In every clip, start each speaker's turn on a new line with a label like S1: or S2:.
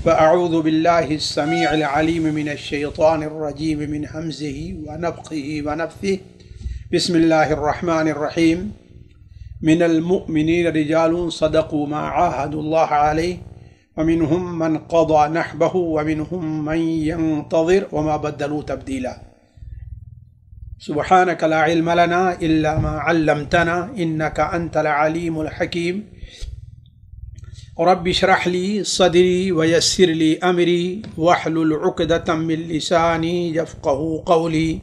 S1: فأعوذ بالله السميع العليم من الشيطان الرجيم من همزه ونفخه ونفثه بسم الله الرحمن الرحيم من المؤمنين رجال صدقوا ما عاهدوا الله عليه ومنهم من قضى نحبه ومنهم من ينتظر وما بدلوا تبديلا سبحانك لا علم لنا إلا ما علمتنا إنك أنت العليم الحكيم رب اشرح لي صدري ويسر لي أمري واحلل عقدة من لساني يفقهوا قولي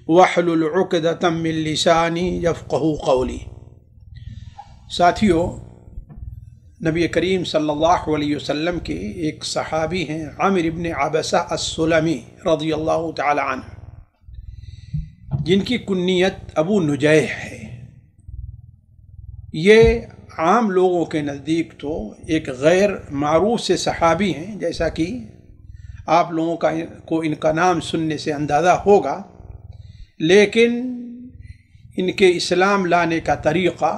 S1: واحلل عقدة من لساني يفقهوا قولي. ساتھیو، نبی کریم صلی اللہ علیہ وسلم کے ایک صحابی ہیں عامر ابن عبسہ السلمی رضی اللہ تعالی عنہ، جن کی کنیت ابو نجیح ہے. یہ عام لوگوں کے نزدیک تو ایک غیر معروف سے صحابی ہیں، جیسا کہ آپ لوگوں کو ان کا نام سننے سے اندازہ ہوگا، لیکن ان کے اسلام لانے کا طریقہ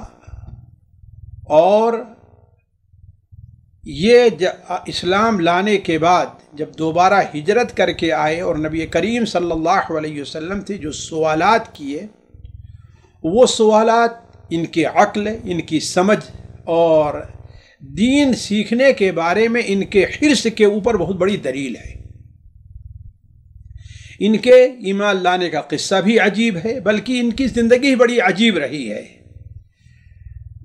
S1: اور یہ اسلام لانے کے بعد جب دوبارہ ہجرت کر کے آئے اور نبی کریم صلی اللہ علیہ وسلم سے جو سوالات کیے، وہ سوالات ان کی عقل، ان کی سمجھ اور دین سیکھنے کے بارے میں ان کے حرص کے اوپر بہت بڑی دلیل ہے. ان کے ایمان لانے کا قصہ بھی عجیب ہے، بلکہ ان کی زندگی بڑی عجیب رہی ہے.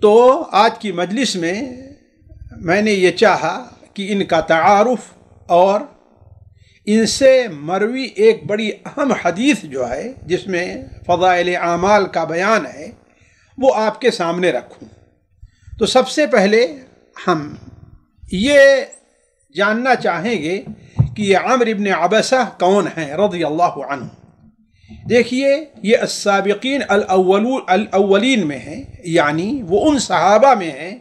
S1: تو آج کی مجلس میں نے یہ چاہا کہ ان کا تعارف اور ان سے مروی ایک بڑی اہم حدیث جو ہے جس میں فضائل اعمال کا بیان ہے وہ آپ کے سامنے رکھوں. تو سب سے پہلے ہم یہ جاننا چاہیں گے کہ یہ عامر ابن عبسہ کون ہیں رضی اللہ عنہ. دیکھیے، یہ السابقین الاولین میں ہیں، یعنی وہ ان صحابہ میں ہیں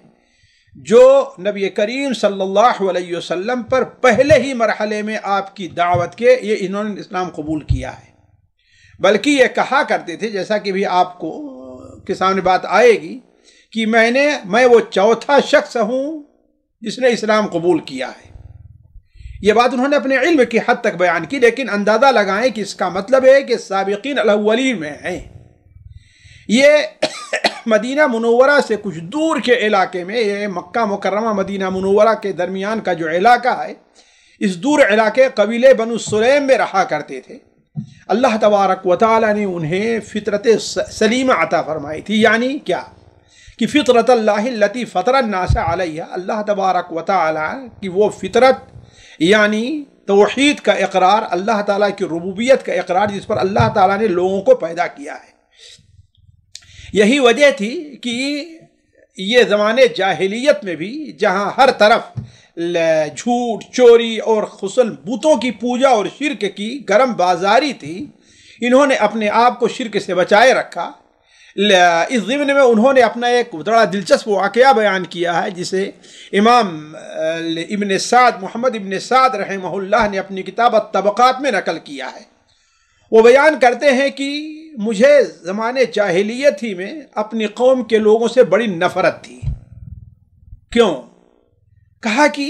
S1: جو نبی کریم صلی اللہ علیہ وسلم پر پہلے ہی مرحلے میں آپ کی دعوت کے انہوں نے اسلام قبول کیا ہے. بلکہ یہ کہا کرتے تھے، جیسا کہ بھی آپ کو کے سامنے بات آئے گی، کہ میں وہ چوتھا شخص ہوں جس نے اسلام قبول کیا ہے. یہ بات انہوں نے اپنے علم کی حد تک بیان کی، لیکن اندازہ لگائیں کہ اس کا مطلب ہے کہ سابقین الاولین میں ہیں. یہ مدینہ منورہ سے کچھ دور کے علاقے میں، یہ مکہ مکرمہ مدینہ منورہ کے درمیان کا جو علاقہ ہے، اس دور علاقے قبیلے بنو سلیم میں رہا کرتے تھے. اللہ تبارک و تعالی نے انہیں فطرت سلیمہ عطا فرمائی تھی. یعنی کیا کہ فطرت اللہ التی فطر الناس علیہ، اللہ تبارک و تعالی کی وہ فطرت، یعنی توحید کا اقرار، اللہ تعالیٰ کی ربوبیت کا اقرار، جس پر اللہ تعالیٰ نے لوگوں کو پیدا کیا ہے. یہی وجہ تھی کہ یہ زمانے جاہلیت میں بھی جہاں ہر طرف جھوٹ، چوری اور خصل بتوں کی پوجا اور شرک کی گرم بازاری تھی، انہوں نے اپنے آپ کو شرک سے بچائے رکھا. اس ضمن میں انہوں نے اپنا ایک بڑا دلچسپ واقعہ بیان کیا ہے، جسے امام ابن سعد، محمد ابن سعد رحمہ اللہ نے اپنی کتاب الطبقات میں نقل کیا ہے. وہ بیان کرتے ہیں کہ مجھے زمانے جاہلیت ہی میں اپنی قوم کے لوگوں سے بڑی نفرت تھی. کیوں؟ کہا کہ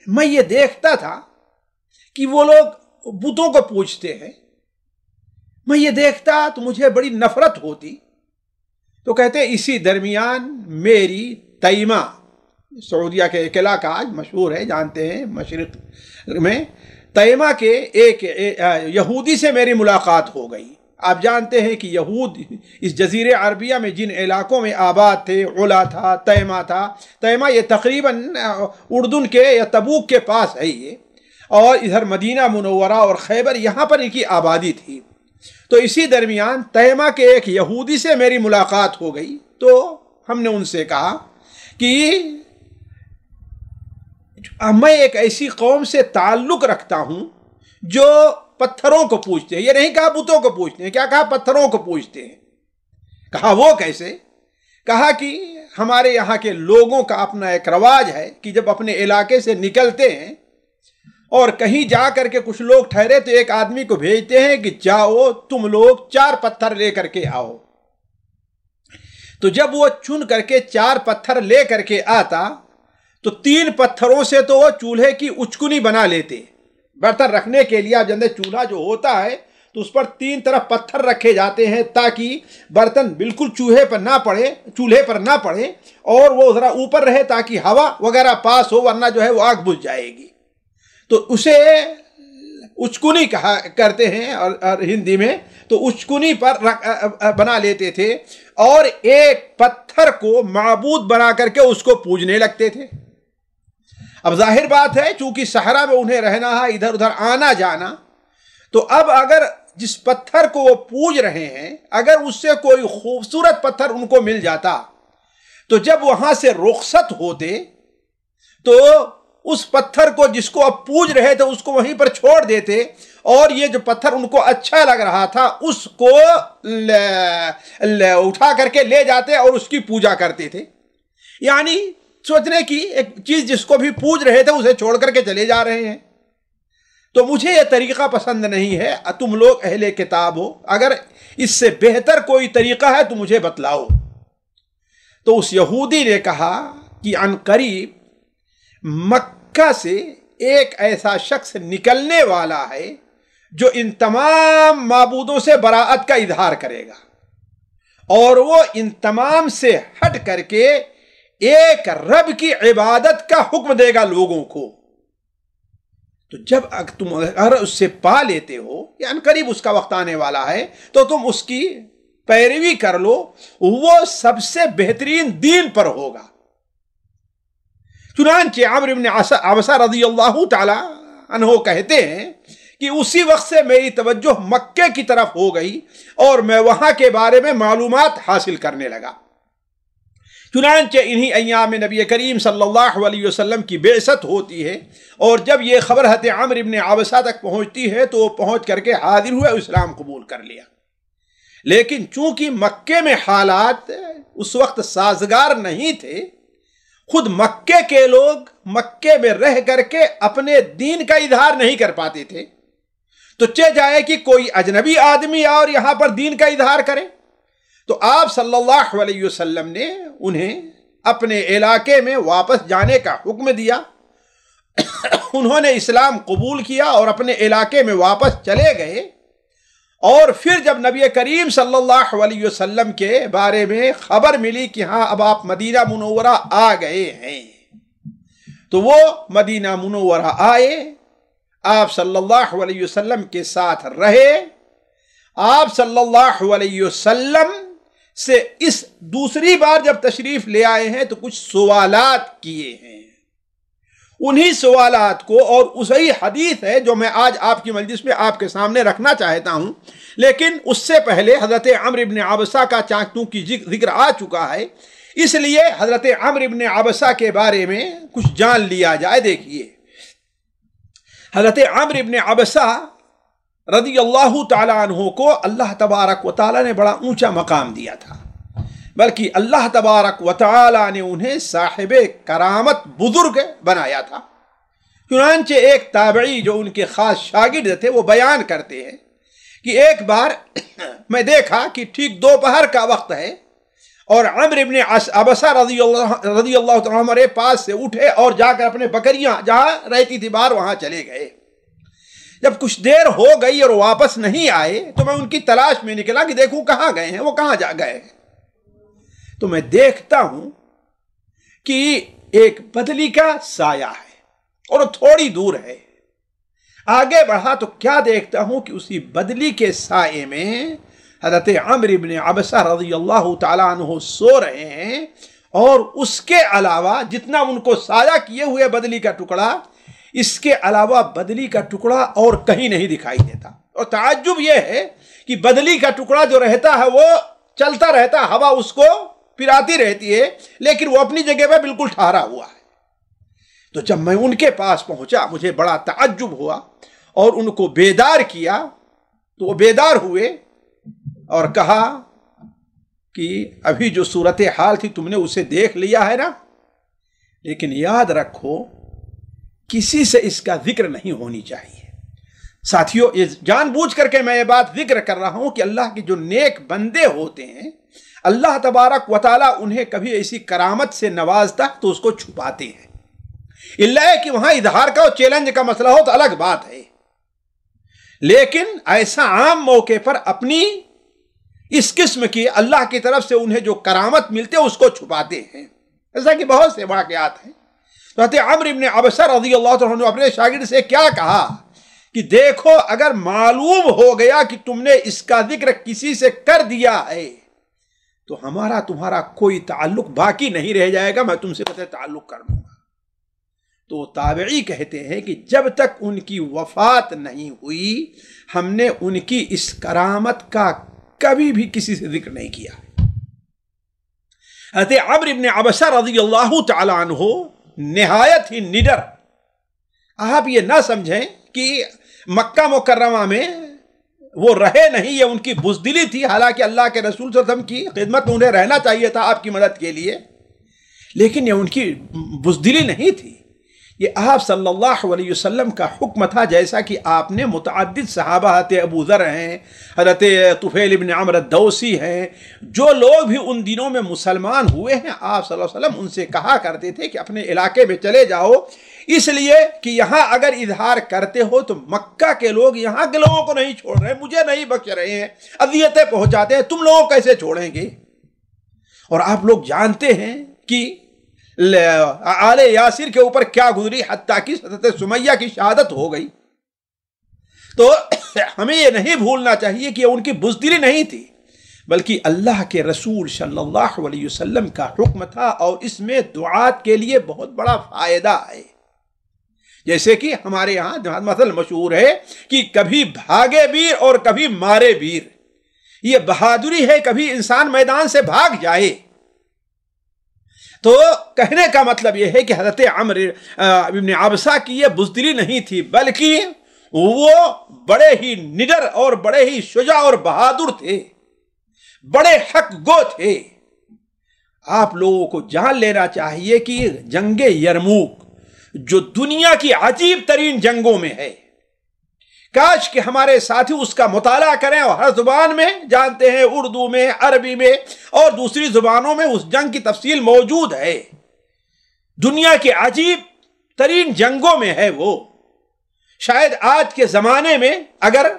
S1: میں یہ دیکھتا تھا کہ وہ لوگ بتوں کو پوجتے ہیں، میں یہ دیکھتا تو مجھے بڑی نفرت ہوتی. تو کہتے ہیں اسی درمیان میری تیمہ، سعودیہ کے ایک علاقہ آج مشہور ہے، جانتے ہیں مشرق میں، تیمہ کے ایک یہودی سے میری ملاقات ہو گئی. آپ جانتے ہیں کہ یہود اس جزیرے عربیہ میں جن علاقوں میں آباد تھے، علا تھا، تیمہ تھا. تیمہ یہ تقریباً اردن کے یا تبوک کے پاس ہے یہ، اور ادھر مدینہ منورہ اور خیبر، یہاں پر ان کی آبادی تھی. تو اسی درمیان تیمہ کے ایک یہودی سے میری ملاقات ہو گئی. تو ہم نے ان سے کہا کہ میں ایک ایسی قوم سے تعلق رکھتا ہوں جو پتھروں کو پوجتے ہیں. یہ نہیں کہا بتوں کو پوجتے ہیں، کیا کہا؟ پتھروں کو پوجتے ہیں. کہا وہ کیسے؟ کہا کہ ہمارے یہاں کے لوگوں کا اپنا ایک رواج ہے کہ جب اپنے علاقے سے نکلتے ہیں اور کہیں جا کر کے کچھ لوگ ٹھہرے تو ایک آدمی کو بھیجتے ہیں کہ جاؤ تم لوگ 4 پتھر لے کر کے آؤ. تو جب وہ چن کر کے 4 پتھر لے کر کے آتا تو 3 پتھروں سے تو وہ چولہے کی اچکنی بنا لیتے. برتن رکھنے کے لیے آپ جانتے چولہا جو ہوتا ہے تو اس پر 3 طرف پتھر رکھے جاتے ہیں تاکہ برتن بالکل چولہے پر نہ پڑے اور وہ ذرا اوپر رہے تاکہ ہوا وغیرہ پاس ہو، ورنہ جو ہے وہ آگ بجھ جائے گی. تو اسے اچکنی کہا کرتے ہیں اور ہندی میں. تو اچکنی پر بنا لیتے تھے اور ایک پتھر کو معبود بنا کر کے اس کو پوجنے لگتے تھے. اب ظاہر بات ہے چونکہ صحرا میں انہیں رہنا ہے، ادھر ادھر آنا جانا، تو اب اگر جس پتھر کو وہ پوج رہے ہیں اگر اس سے کوئی خوبصورت پتھر ان کو مل جاتا تو جب وہاں سے رخصت ہوتے تو اس پتھر کو جس کو اب پوج رہے تھے اس کو وہیں پر چھوڑ دیتے اور یہ جو پتھر ان کو اچھا لگ رہا تھا اس کو اٹھا کر کے لے جاتے اور اس کی پوجا کرتے تھے. یعنی سوچنے کی ایک چیز جس کو بھی پوج رہے تھے اسے چھوڑ کر کے چلے جا رہے ہیں. تو مجھے یہ طریقہ پسند نہیں ہے. تم لوگ اہل کتاب ہو، اگر اس سے بہتر کوئی طریقہ ہے تو مجھے بتلاؤ. تو اس یہودی نے کہا کہ عن قریب مکہ سے ایک ایسا شخص نکلنے والا ہے جو ان تمام معبودوں سے براءت کا اظہار کرے گا اور وہ ان تمام سے ہٹ کر کے ایک رب کی عبادت کا حکم دے گا لوگوں کو. تو جب تم اگر اس سے پا لیتے ہو یعنی قریب اس کا وقت آنے والا ہے تو تم اس کی پیروی کر لو، وہ سب سے بہترین دین پر ہوگا. چنانچہ عمرو بن عبسہ رضی اللہ تعالی عنہ کہتے ہیں کہ اسی وقت سے میری توجہ مکے کی طرف ہو گئی اور میں وہاں کے بارے میں معلومات حاصل کرنے لگا. چنانچہ انہی ایام میں نبی کریم صلی اللہ علیہ وسلم کی بعثت ہوتی ہے اور جب یہ خبر حضرت عمرو بن عبسہ تک پہنچتی ہے تو وہ پہنچ کر کے حاضر ہوئے، اسلام قبول کر لیا. لیکن چونکہ مکے میں حالات اس وقت سازگار نہیں تھے، خود مکے کے لوگ مکے میں رہ کر کے اپنے دین کا اظہار نہیں کر پاتے تھے، تو چہ جائے کہ کوئی اجنبی آدمی اور یہاں پر دین کا اظہار کرے. تو آپ صلی اللہ علیہ وسلم نے انہیں اپنے علاقے میں واپس جانے کا حکم دیا. انہوں نے اسلام قبول کیا اور اپنے علاقے میں واپس چلے گئے. اور پھر جب نبی کریم صلی اللہ علیہ وسلم کے بارے میں خبر ملی کہ ہاں اب آپ مدینہ منورہ آ گئے ہیں، تو وہ مدینہ منورہ آئے، آپ صلی اللہ علیہ وسلم کے ساتھ رہے. آپ صلی اللہ علیہ وسلم سے اس دوسری بار جب تشریف لے آئے ہیں تو کچھ سوالات کیے ہیں. انہی سوالات کو اور اسی حدیث ہے جو میں آج آپ کی مجلس میں آپ کے سامنے رکھنا چاہتا ہوں. لیکن اس سے پہلے حضرت عمرو بن عبسہ کا چونکہ ذکر آ چکا ہے اس لیے حضرت عمرو بن عبسہ کے بارے میں کچھ جان لیا جائے. دیکھیے حضرت عمرو بن عبسہ رضی اللہ تعالیٰ عنہ کو اللہ تبارک و تعالیٰ نے بڑا اونچا مقام دیا تھا، بلکہ اللہ تبارک و تعالیٰ نے انہیں صاحب کرامت بزرگ بنایا تھا. چنانچہ ایک تابعی جو ان کے خاص شاگرد تھے وہ بیان کرتے ہیں کہ ایک بار میں دیکھا کہ ٹھیک دوپہر کا وقت ہے اور عمرو بن عبسہ رضی اللہ تعالیٰ ہمارے پاس سے اٹھے اور جا کر اپنے بکریاں جہاں رہتی تھی باہر وہاں چلے گئے. جب کچھ دیر ہو گئی اور واپس نہیں آئے تو میں ان کی تلاش میں نکلا کہ دیکھوں کہاں گئے ہیں، وہ کہاں جا گئے. تو میں دیکھتا ہوں کہ ایک بدلی کا سایہ ہے اور تھوڑی دور ہے. آگے بڑھا تو کیا دیکھتا ہوں کہ اسی بدلی کے سائے میں حضرت عمرو بن عبسہ رضی اللہ تعالیٰ عنہ سو رہے ہیں اور اس کے علاوہ جتنا ان کو سایہ کیے ہوئے بدلی کا ٹکڑا، اس کے علاوہ بدلی کا ٹکڑا اور کہیں نہیں دکھائی دیتا. اور تعجب یہ ہے کہ بدلی کا ٹکڑا جو رہتا ہے وہ چلتا رہتا، ہوا اس کو پھراتی رہتی ہے، لیکن وہ اپنی جگہ پہ بالکل ٹھہرا ہوا ہے. تو جب میں ان کے پاس پہنچا مجھے بڑا تعجب ہوا اور ان کو بیدار کیا تو وہ بیدار ہوئے اور کہا کہ ابھی جو صورتحال تھی تم نے اسے دیکھ لیا ہے نا، لیکن یاد رکھو کسی سے اس کا ذکر نہیں ہونی چاہیے. ساتھیوں، یہ جان بوجھ کر کے میں یہ بات ذکر کر رہا ہوں کہ اللہ کے جو نیک بندے ہوتے ہیں اللہ تبارک و تعالیٰ انہیں کبھی ایسی کرامت سے نوازتا تو اس کو چھپاتے ہیں. اللہ ہے کہ وہاں اظہار کا اور چیلنج کا مسئلہ ہو تو الگ بات ہے، لیکن ایسا عام موقع پر اپنی اس قسم کی اللہ کی طرف سے انہیں جو کرامت ملتے اس کو چھپاتے ہیں، ایسا کہ بہت سے واقعات ہیں۔ تو حضرت عمرو بن عبسہ رضی اللہ عنہ نے اپنے شاگرد سے کیا کہا کہ دیکھو اگر معلوم ہو گیا کہ تم نے اس کا ذکر کسی سے کر دیا ہے تو ہمارا تمہارا کوئی تعلق باقی نہیں رہ جائے گا، میں تم سے قطع تعلق کر دوں گا۔ تو تابعی کہتے ہیں کہ جب تک ان کی وفات نہیں ہوئی ہم نے ان کی اس کرامت کا کبھی بھی کسی سے ذکر نہیں کیا۔ حضرت عمرو بن عبسہ رضی اللہ تعالی عنہ نہایت ہی نڈر، آپ یہ نہ سمجھیں کہ مکہ مکرمہ میں وہ رہے نہیں، یہ ان کی بزدلی تھی، حالانکہ اللہ کے رسول صلی اللہ علیہ وسلم کی خدمت میں انہیں رہنا چاہیے تھا آپ کی مدد کے لیے، لیکن یہ ان کی بزدلی نہیں تھی، یہ آپ صلی اللہ علیہ وسلم کا حکم تھا، جیسا کہ آپ نے متعدد صحابہ، حضرت ابو ذر ہیں، حضرت طفیل بن عمرو الدوسی ہیں، جو لوگ بھی ان دنوں میں مسلمان ہوئے ہیں، آپ صلی اللہ علیہ وسلم ان سے کہا کرتے تھے کہ اپنے علاقے میں چلے جاؤ، اس لیے کہ یہاں اگر اظہار کرتے ہو تو مکہ کے لوگ یہاں کے لوگوں کو نہیں چھوڑ رہے، مجھے نہیں بخش رہے ہیں، اذیتیں پہنچاتے ہیں، تم لوگوں کیسے چھوڑیں گے؟ اور آپ لوگ جانتے ہیں کہ آل یاسر کے اوپر کیا گزری، حتیٰ کہ حضرت سمیہ کی شہادت ہو گئی۔ تو ہمیں یہ نہیں بھولنا چاہیے کہ ان کی بزدلی نہیں تھی، بلکہ اللہ کے رسول صلی اللہ علیہ وسلم کا حکم تھا، اور اس میں دعات کے لیے بہت بڑا فائدہ ہے۔ جیسے کہ ہمارے یہاں مثل مشہور ہے کہ کبھی بھاگے بیر اور کبھی مارے بیر، یہ بہادری ہے، کبھی انسان میدان سے بھاگ جائے۔ تو کہنے کا مطلب یہ ہے کہ حضرت عمرو بن عبسہ کی یہ بزدلی نہیں تھی، بلکہ وہ بڑے ہی نڈر اور بڑے ہی شجاع اور بہادر تھے، بڑے حق گو تھے۔ آپ لوگوں کو جان لینا چاہیے کہ جنگ یرموک جو دنیا کی عجیب ترین جنگوں میں ہے، کاش کہ ہمارے ساتھی اس کا مطالعہ کریں، اور ہر زبان میں جانتے ہیں، اردو میں، عربی میں اور دوسری زبانوں میں اس جنگ کی تفصیل موجود ہے۔ دنیا کی عجیب ترین جنگوں میں ہے وہ، شاید آج کے زمانے میں اگر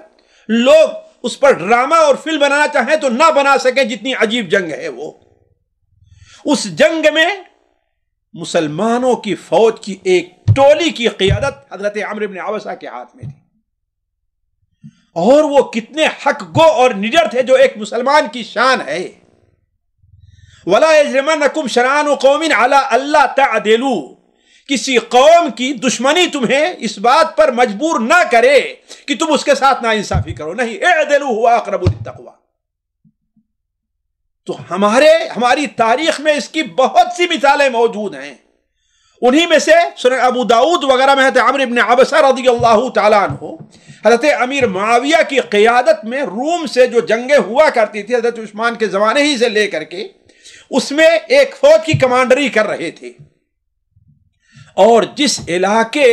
S1: لوگ اس پر ڈرامہ اور فلم بنانا چاہیں تو نہ بنا سکیں، جتنی عجیب جنگ ہے وہ۔ اس جنگ میں مسلمانوں کی فوج کی ایک ٹولی کی قیادت حضرت عمرو بن عبسہ کے ہاتھ میں تھی، اور وہ کتنے حق گو اور نڈر تھے، جو ایک مسلمان کی شان ہے۔ وَلَا يَجْرِمَنَّكُمْ شَنَآنُ قَوْمٍ عَلَىٰ أَلَّا تَعْدِلُوا، کسی قوم کی دشمنی تمہیں اس بات پر مجبور نہ کرے کہ تم اس کے ساتھ ناانصافی کرو، نہیں، اعدلوا هُوَ أَقْرَبُ لِلتَّقْوَىٰ۔ تو ہماری تاریخ میں اس کی بہت سی مثالیں موجود ہیں، انہی میں سے سنن ابو داؤد وغیرہ میں حضرت عمرو بن عبسہ رضی اللہ تعالیٰ عنہ حضرت امیر معاویہ کی قیادت میں روم سے جو جنگیں ہوا کرتی تھی حضرت عثمان کے زمانے ہی سے لے کر کے، اس میں ایک فوج کی کمانڈری کر رہے تھے، اور جس علاقے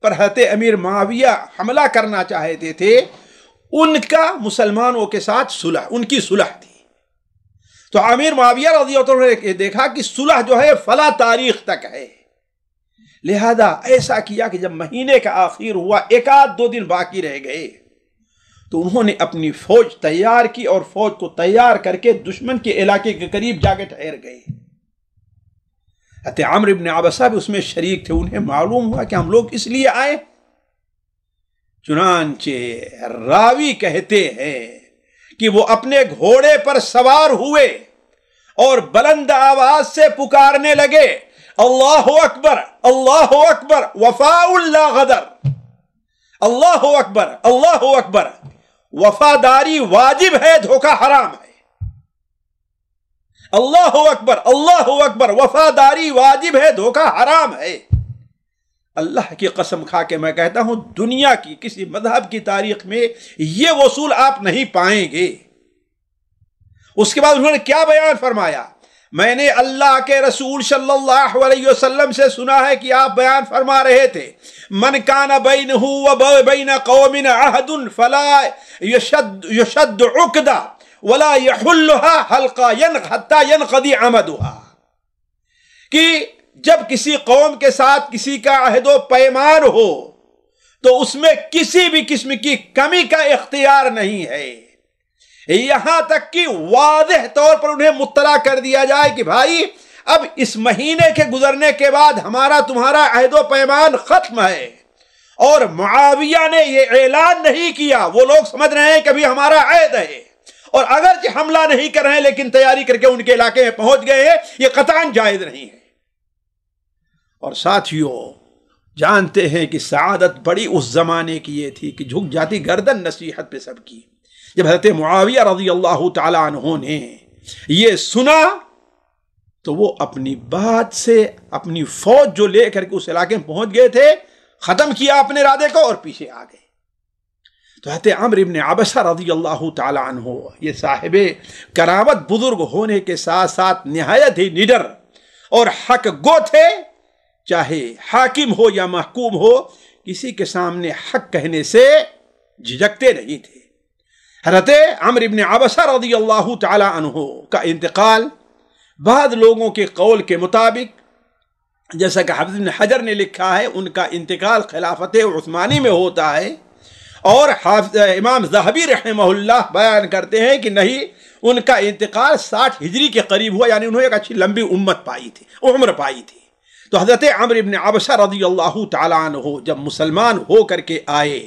S1: پر حضرت امیر معاویہ حملہ کرنا چاہتے تھے ان کا مسلمانوں کے ساتھ صلح، ان کی صلح تھی۔ تو امیر معاویہ رضی اللہ عنہ نے دیکھا کہ صلح جو ہے فلاں تاریخ تک ہے، لہذا ایسا کیا کہ جب مہینے کا آخر ہوا، ایک آدھ دو دن باقی رہ گئے، تو انہوں نے اپنی فوج تیار کی اور فوج کو تیار کر کے دشمن کے علاقے کے قریب جا کے ٹھہر گئے۔ حضرت عمرو بن عبسہ بھی اس میں شریک تھے، انہیں معلوم ہوا کہ ہم لوگ اس لیے آئے، چنانچہ راوی کہتے ہیں کہ وہ اپنے گھوڑے پر سوار ہوئے اور بلند آواز سے پکارنے لگے، اللہ اکبر، اللہ اکبر، وفاء لا غدر، اللہ اکبر، اللہ اکبر، وفاداری واجب ہے، دھوکہ حرام ہے، اللہ اکبر، اللہ اکبر، وفاداری واجب ہے، دھوکہ حرام ہے۔ اللہ کی قسم کھا کے میں کہتا ہوں، دنیا کی کسی مذہب کی تاریخ میں یہ اصول آپ نہیں پائیں گے۔ اس کے بعد انہوں نے کیا بیان فرمایا؟ میں نے اللہ کے رسول صلی اللہ علیہ وسلم سے سنا ہے کہ آپ بیان فرما رہے تھے، من کان بینہ و بین قوم عہد فلا یشد عقدہ ولا یحلها حلقہ حتی ینقضی عمدها، کہ جب کسی قوم کے ساتھ کسی کا عہد و پیمان ہو تو اس میں کسی بھی قسم کی کمی کا اختیار نہیں ہے، یہاں تک کہ واضح طور پر انہیں مطلع کر دیا جائے کہ بھائی اب اس مہینے کے گزرنے کے بعد ہمارا تمہارا عہد و پیمان ختم ہے۔ اور معاویہ نے یہ اعلان نہیں کیا، وہ لوگ سمجھ رہے ہیں کہ ابھی ہمارا عہد ہے، اور اگرچہ حملہ نہیں کر رہے ہیں لیکن تیاری کر کے ان کے علاقے میں پہنچ گئے ہیں، یہ قطعاً جائز نہیں ہے۔ اور ساتھیوں جانتے ہیں کہ سعادت بڑی اس زمانے کی یہ تھی کہ جھک جاتی گردن نصیحت پہ سب کی۔ جب حضرت معاویہ رضی اللہ تعالیٰ عنہ نے یہ سنا تو وہ اپنی بات سے اپنی فوج جو لے کر کے اس علاقے میں پہنچ گئے تھے ختم کیا اپنے ارادے کو اور پیچھے آ گئے۔ تو حضرت عمرو ابن عبسہ رضی اللہ تعالیٰ عنہ یہ صاحب کرامت بزرگ ہونے کے ساتھ ساتھ نہایت ہی نڈر اور حق گو تھے، چاہے حاکم ہو یا محکوم ہو کسی کے سامنے حق کہنے سے جھجکتے نہیں تھے۔ حضرت عمرو ابن عبسہ رضی اللہ تعالیٰ عنہ کا انتقال بعض لوگوں کے قول کے مطابق، جیسا کہ حافظ ابن حجر نے لکھا ہے، ان کا انتقال خلافت عثمانی میں ہوتا ہے، اور امام ذہبی رحمہ اللہ بیان کرتے ہیں کہ نہیں، ان کا انتقال 60 ہجری کے قریب ہوا، یعنی انہوں نے ایک اچھی لمبی عمر پائی تھی۔ تو حضرت عمرو ابن عبسہ رضی اللہ تعالیٰ عنہ جب مسلمان ہو کر کے آئے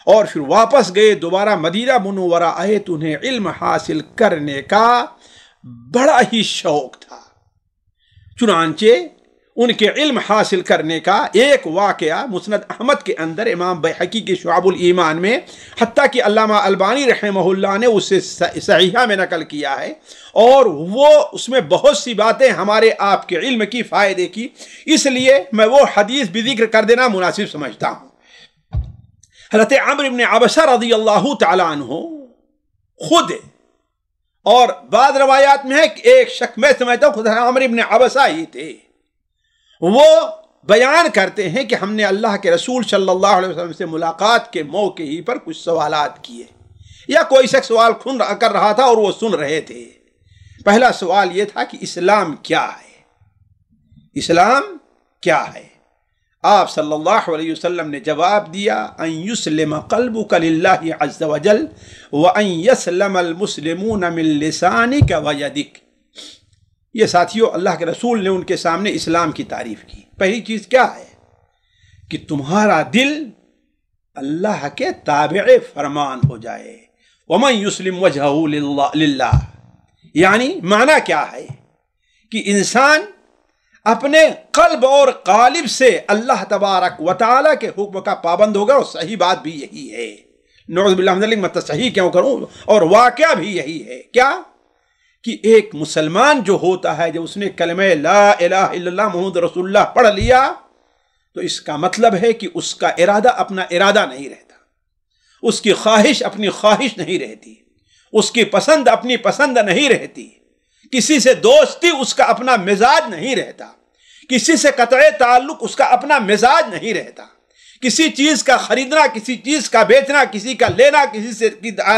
S1: اور پھر واپس گئے، دوبارہ مدینہ منورہ آئے، تو انہیں علم حاصل کرنے کا بڑا ہی شوق تھا۔ چنانچہ ان کے علم حاصل کرنے کا ایک واقعہ مسند احمد کے اندر امام بیہقی کے شعب الایمان میں، حتیٰ کہ علامہ البانی رحمہ اللہ نے اسے صحیحہ میں نقل کیا ہے، اور وہ اس میں بہت سی باتیں ہمارے آپ کے علم کی فائدے کی، اس لیے میں وہ حدیث بھی ذکر کر دینا مناسب سمجھتا ہوں۔ حضرت عمرو ابن عبسہ رضی اللہ تعالیٰ عنہ خود، اور بعض روایات میں ہے کہ ایک شخص، میں سمجھتا ہوں خود عمرو ابن عبسہ ہی تھے، وہ بیان کرتے ہیں کہ ہم نے اللہ کے رسول صلی اللہ علیہ وسلم سے ملاقات کے موقع ہی پر کچھ سوالات کیے، یا کوئی شخص سوال کر رہا تھا اور وہ سن رہے تھے۔ پہلا سوال یہ تھا کہ اسلام کیا ہے؟ اسلام کیا ہے؟ آپ صلی اللہ علیہ وسلم نے جواب دیا، ان یسلم قلبک للہ عز وجل وان یسلم المسلمون من لسانک ویدک۔ یہ ساتھیوں اللہ کے رسول نے ان کے سامنے اسلام کی تعریف کی۔ پہلی چیز کیا ہے کہ تمہارا دل اللہ کے تابع فرمان ہو جائے، ومن یسلم وجہہ للہ، یعنی معنی کیا ہے کہ انسان اپنے قلب اور قالب سے اللہ تبارک و تعالیٰ کے حکم کا پابند ہوگا، اور صحیح بات بھی یہی ہے، نعوذ باللہ من ذلک، میں صحیح کیوں کروں، اور واقعہ بھی یہی ہے۔ کیا کہ ایک مسلمان جو ہوتا ہے جب اس نے کلمہ لا الہ الا اللہ محمد رسول اللہ پڑھ لیا تو اس کا مطلب ہے کہ اس کا ارادہ اپنا ارادہ نہیں رہتا، اس کی خواہش اپنی خواہش نہیں رہتی، اس کی پسند اپنی پسند نہیں رہتی، کسی سے دوستی اس کا اپنا مزاج نہیں رہتا، کسی سے قطع تعلق اس کا اپنا مزاج نہیں رہتا، کسی چیز کا خریدنا، کسی چیز کا بیچنا، کسی کا لینا، کسی سے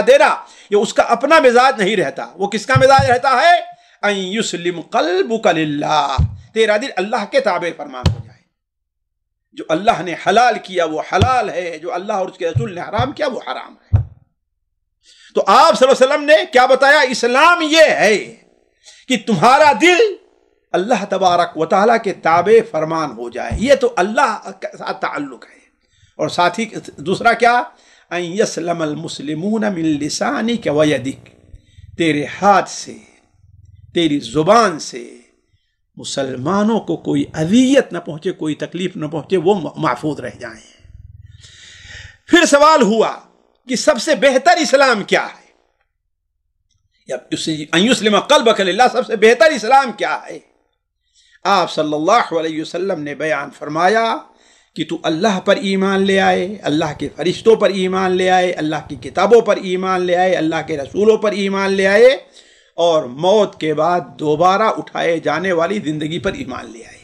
S1: دینا، یہ اس کا اپنا مزاج نہیں رہتا۔ وہ کس کا مزاج رہتا ہے؟ ان یسلم قلبک للہ، تیرا دل اللہ کے تابع فرمان ہو جائے، جو اللہ نے حلال کیا وہ حلال ہے، جو اللہ اور اس کے رسول نے حرام کیا وہ حرام ہے۔ تو آپ صلی اللہ علیہ وسلم نے کیا بتایا؟ اسلام یہ ہے کہ تمہارا دل اللہ تبارک و تعالیٰ کے تابع فرمان ہو جائے، یہ تو اللہ کے ساتھ تعلق ہے۔ اور ساتھ ہی دوسرا کیا؟ ان یسلم المسلمون من لسانک ویدک، تیرے ہاتھ سے، تیری زبان سے مسلمانوں کو کوئی اذیت نہ پہنچے، کوئی تکلیف نہ پہنچے، وہ محفوظ رہ جائیں۔ پھر سوال ہوا کہ سب سے بہتر اسلام کیا ہے؟ ان یسلم قلبک للہ، سب سے بہتر اسلام کیا ہے؟ آپ صلی اللہ علیہ وسلم نے بیان فرمایا کہ تو اللہ پر ایمان لے آئے، اللہ کے فرشتوں پر ایمان لے آئے، اللہ کی کتابوں پر ایمان لے آئے، اللہ کے رسولوں پر ایمان لے آئے، اور موت کے بعد دوبارہ اٹھائے جانے والی زندگی پر ایمان لے آئے۔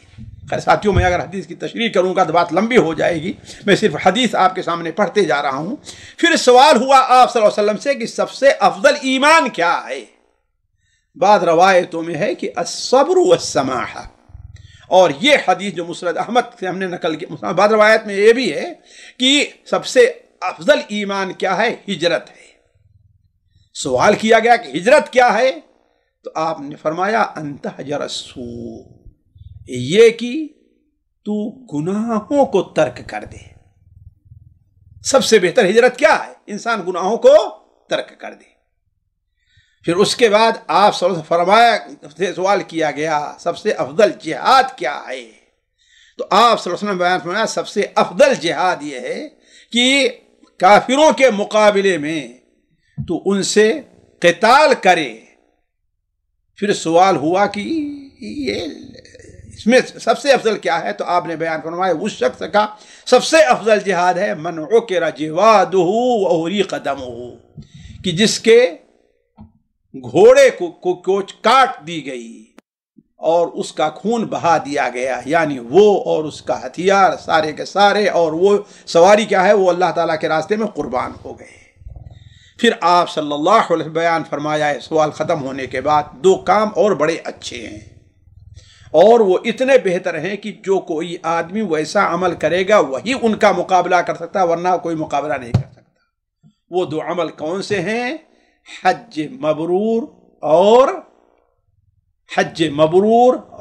S1: خیر ساتھیوں، میں اگر حدیث کی تشریح کروں گا تو بات لمبی ہو جائے گی، میں صرف حدیث آپ کے سامنے پڑھتے جا رہا ہوں۔ پھر سوال ہوا آپ صلی اللہ علیہ وسلم سے کہ سب سے افضل ایمان کیا ہے؟ بعض روایتوں میں ہے کہ الصبر والسماحہ، اور یہ حدیث جو مسند احمد سے ہم نے نقل کی، بعض روایت میں یہ بھی ہے کہ سب سے افضل ایمان کیا ہے؟ ہجرت ہے۔ سوال کیا گیا کہ ہجرت کیا ہے، تو آپ نے فرمایا ان تہجر السوء، یہ کہ تو گناہوں کو ترک کر دے۔ سب سے بہتر ہجرت کیا ہے؟ انسان گناہوں کو ترک کر دے۔ پھر اس کے بعد آپ صلی اللہ علیہ وسلم فرمایا، سوال کیا گیا سب سے افضل جہاد کیا ہے، تو آپ صلی اللہ علیہ وسلم بیان فرمایا سب سے افضل جہاد یہ ہے کہ کافروں کے مقابلے میں تو ان سے قتال کرے۔ پھر سوال ہوا کہ یہ اس میں سب سے افضل کیا ہے، تو آپ نے بیان فرمایا اس شخص کا سب سے افضل جہاد ہے من عکر جوادہ واریق دمہ، کہ جس کے گھوڑے کو کاٹ دی گئی اور اس کا خون بہا دیا گیا، یعنی وہ اور اس کا ہتھیار سارے کے سارے اور وہ سواری کیا ہے وہ اللہ تعالیٰ کے راستے میں قربان ہو گئے۔ پھر آپ صلی اللہ علیہ وسلم بیان فرمایا ہے سوال ختم ہونے کے بعد دو کام اور بڑے اچھے ہیں اور وہ اتنے بہتر ہیں کہ جو کوئی آدمی ویسا عمل کرے گا وہی ان کا مقابلہ کر سکتا، ورنہ کوئی مقابلہ نہیں کر سکتا۔ وہ دو عمل کون سے ہیں؟ حج مبرور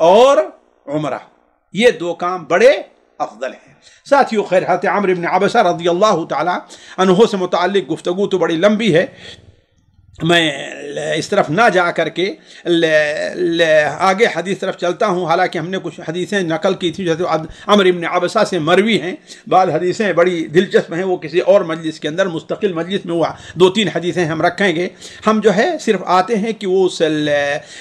S1: اور عمرہ، یہ دو کام بڑے افضل ہیں۔ ساتھیو خیر، حضرت عمرو بن عبسہ رضی اللہ تعالی عنہ سے متعلق گفتگو تو بڑی لمبی ہے، میں اس طرف نہ جا کر کے آگے حدیث طرف چلتا ہوں، حالانکہ ہم نے کچھ حدیثیں نقل کی تھی جو عمرو بن عبسہ سے مروی ہیں، بعض حدیثیں بڑی دلچسپ ہیں، وہ کسی اور مجلس کے اندر مستقل مجلس میں وہ 2-3 حدیثیں ہم رکھیں گے۔ ہم جو ہے صرف آتے ہیں کہ وہ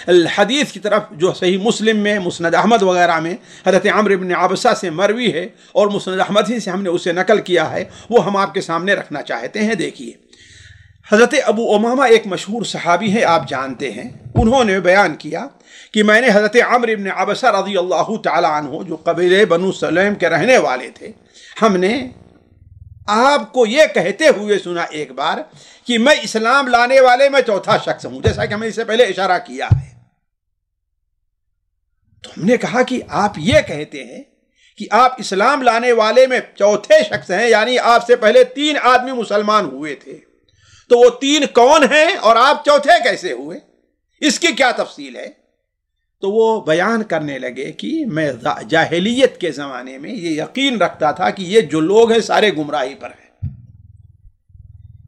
S1: الحدیث کی طرف جو صحیح مسلم میں، مسند احمد وغیرہ میں حضرت عمرو بن عبسہ سے مروی ہے اور مسند احمد ہی سے ہم نے اسے نقل کیا ہے، وہ ہم آپ کے سامنے رکھنا چاہتے ہیں۔ دیکھیے، حضرت ابو امامہ ایک مشہور صحابی ہیں، آپ جانتے ہیں، انہوں نے بیان کیا کہ میں نے حضرت عمرو بن عبسہ رضی اللہ تعالی عنہ جو قبیلے بنو سلیم کے رہنے والے تھے، ہم نے آپ کو یہ کہتے ہوئے سنا ایک بار کہ میں اسلام لانے والے میں چوتھا شخص ہوں، جیسا کہ ہم نے اس سے پہلے اشارہ کیا ہے۔ تو ہم نے کہا کہ آپ یہ کہتے ہیں کہ آپ اسلام لانے والے میں چوتھے شخص ہیں، یعنی آپ سے پہلے 3 آدمی مسلمان ہوئے تھے، تو وہ 3 کون ہیں اور آپ چوتھے کیسے ہوئے؟ اس کی کیا تفصیل ہے؟ تو وہ بیان کرنے لگے کہ میں جاہلیت کے زمانے میں یہ یقین رکھتا تھا کہ یہ جو لوگ ہیں سارے گمراہی پر ہیں،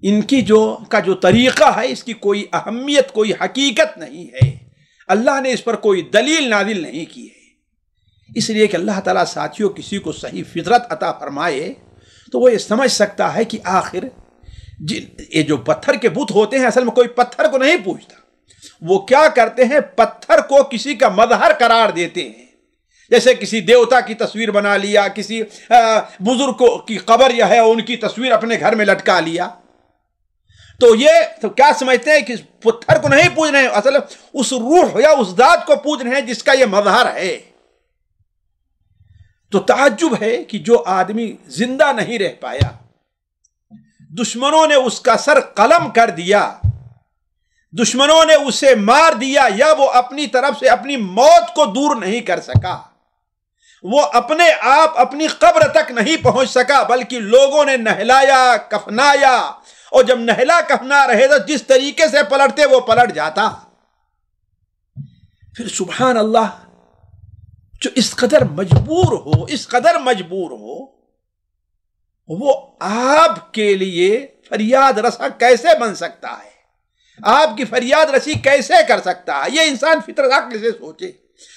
S1: ان کی جو طریقہ ہے اس کی کوئی اہمیت، کوئی حقیقت نہیں ہے، اللہ نے اس پر کوئی دلیل نازل نہیں کی ہے۔ اس لیے کہ اللہ تعالیٰ ساتھیوں کسی کو صحیح فطرت عطا فرمائے تو وہ یہ سمجھ سکتا ہے کہ آخر یہ جو پتھر کے بت ہوتے ہیں، اصل میں کوئی پتھر کو نہیں پوچھتا، وہ کیا کرتے ہیں؟ پتھر کو کسی کا مظہر قرار دیتے ہیں، جیسے کسی دیوتا کی تصویر بنا لیا، کسی بزرگ کی قبر یا ہے ان کی تصویر اپنے گھر میں لٹکا لیا، تو یہ تو کیا سمجھتے ہیں کہ پتھر کو نہیں پوج رہے ہیں، اصل اس روح یا اس ذات کو پوج رہے ہیں جس کا یہ مظہر ہے۔ تو تعجب ہے کہ جو آدمی زندہ نہیں رہ پایا، دشمنوں نے اس کا سر قلم کر دیا، دشمنوں نے اسے مار دیا، یا وہ اپنی طرف سے اپنی موت کو دور نہیں کر سکا، وہ اپنے آپ اپنی قبر تک نہیں پہنچ سکا، بلکہ لوگوں نے نہلایا، کفنایا، اور جب نہلا کفنا رہے تو جس طریقے سے پلٹتے وہ پلٹ جاتا۔ پھر سبحان اللہ، جو اس قدر مجبور ہو وہ آپ کے لیے فریاد رسا کیسے بن سکتا ہے؟ آپ کی فریاد رسی کیسے کر سکتا ہے؟ یہ انسان فطرت عقل سے سوچے۔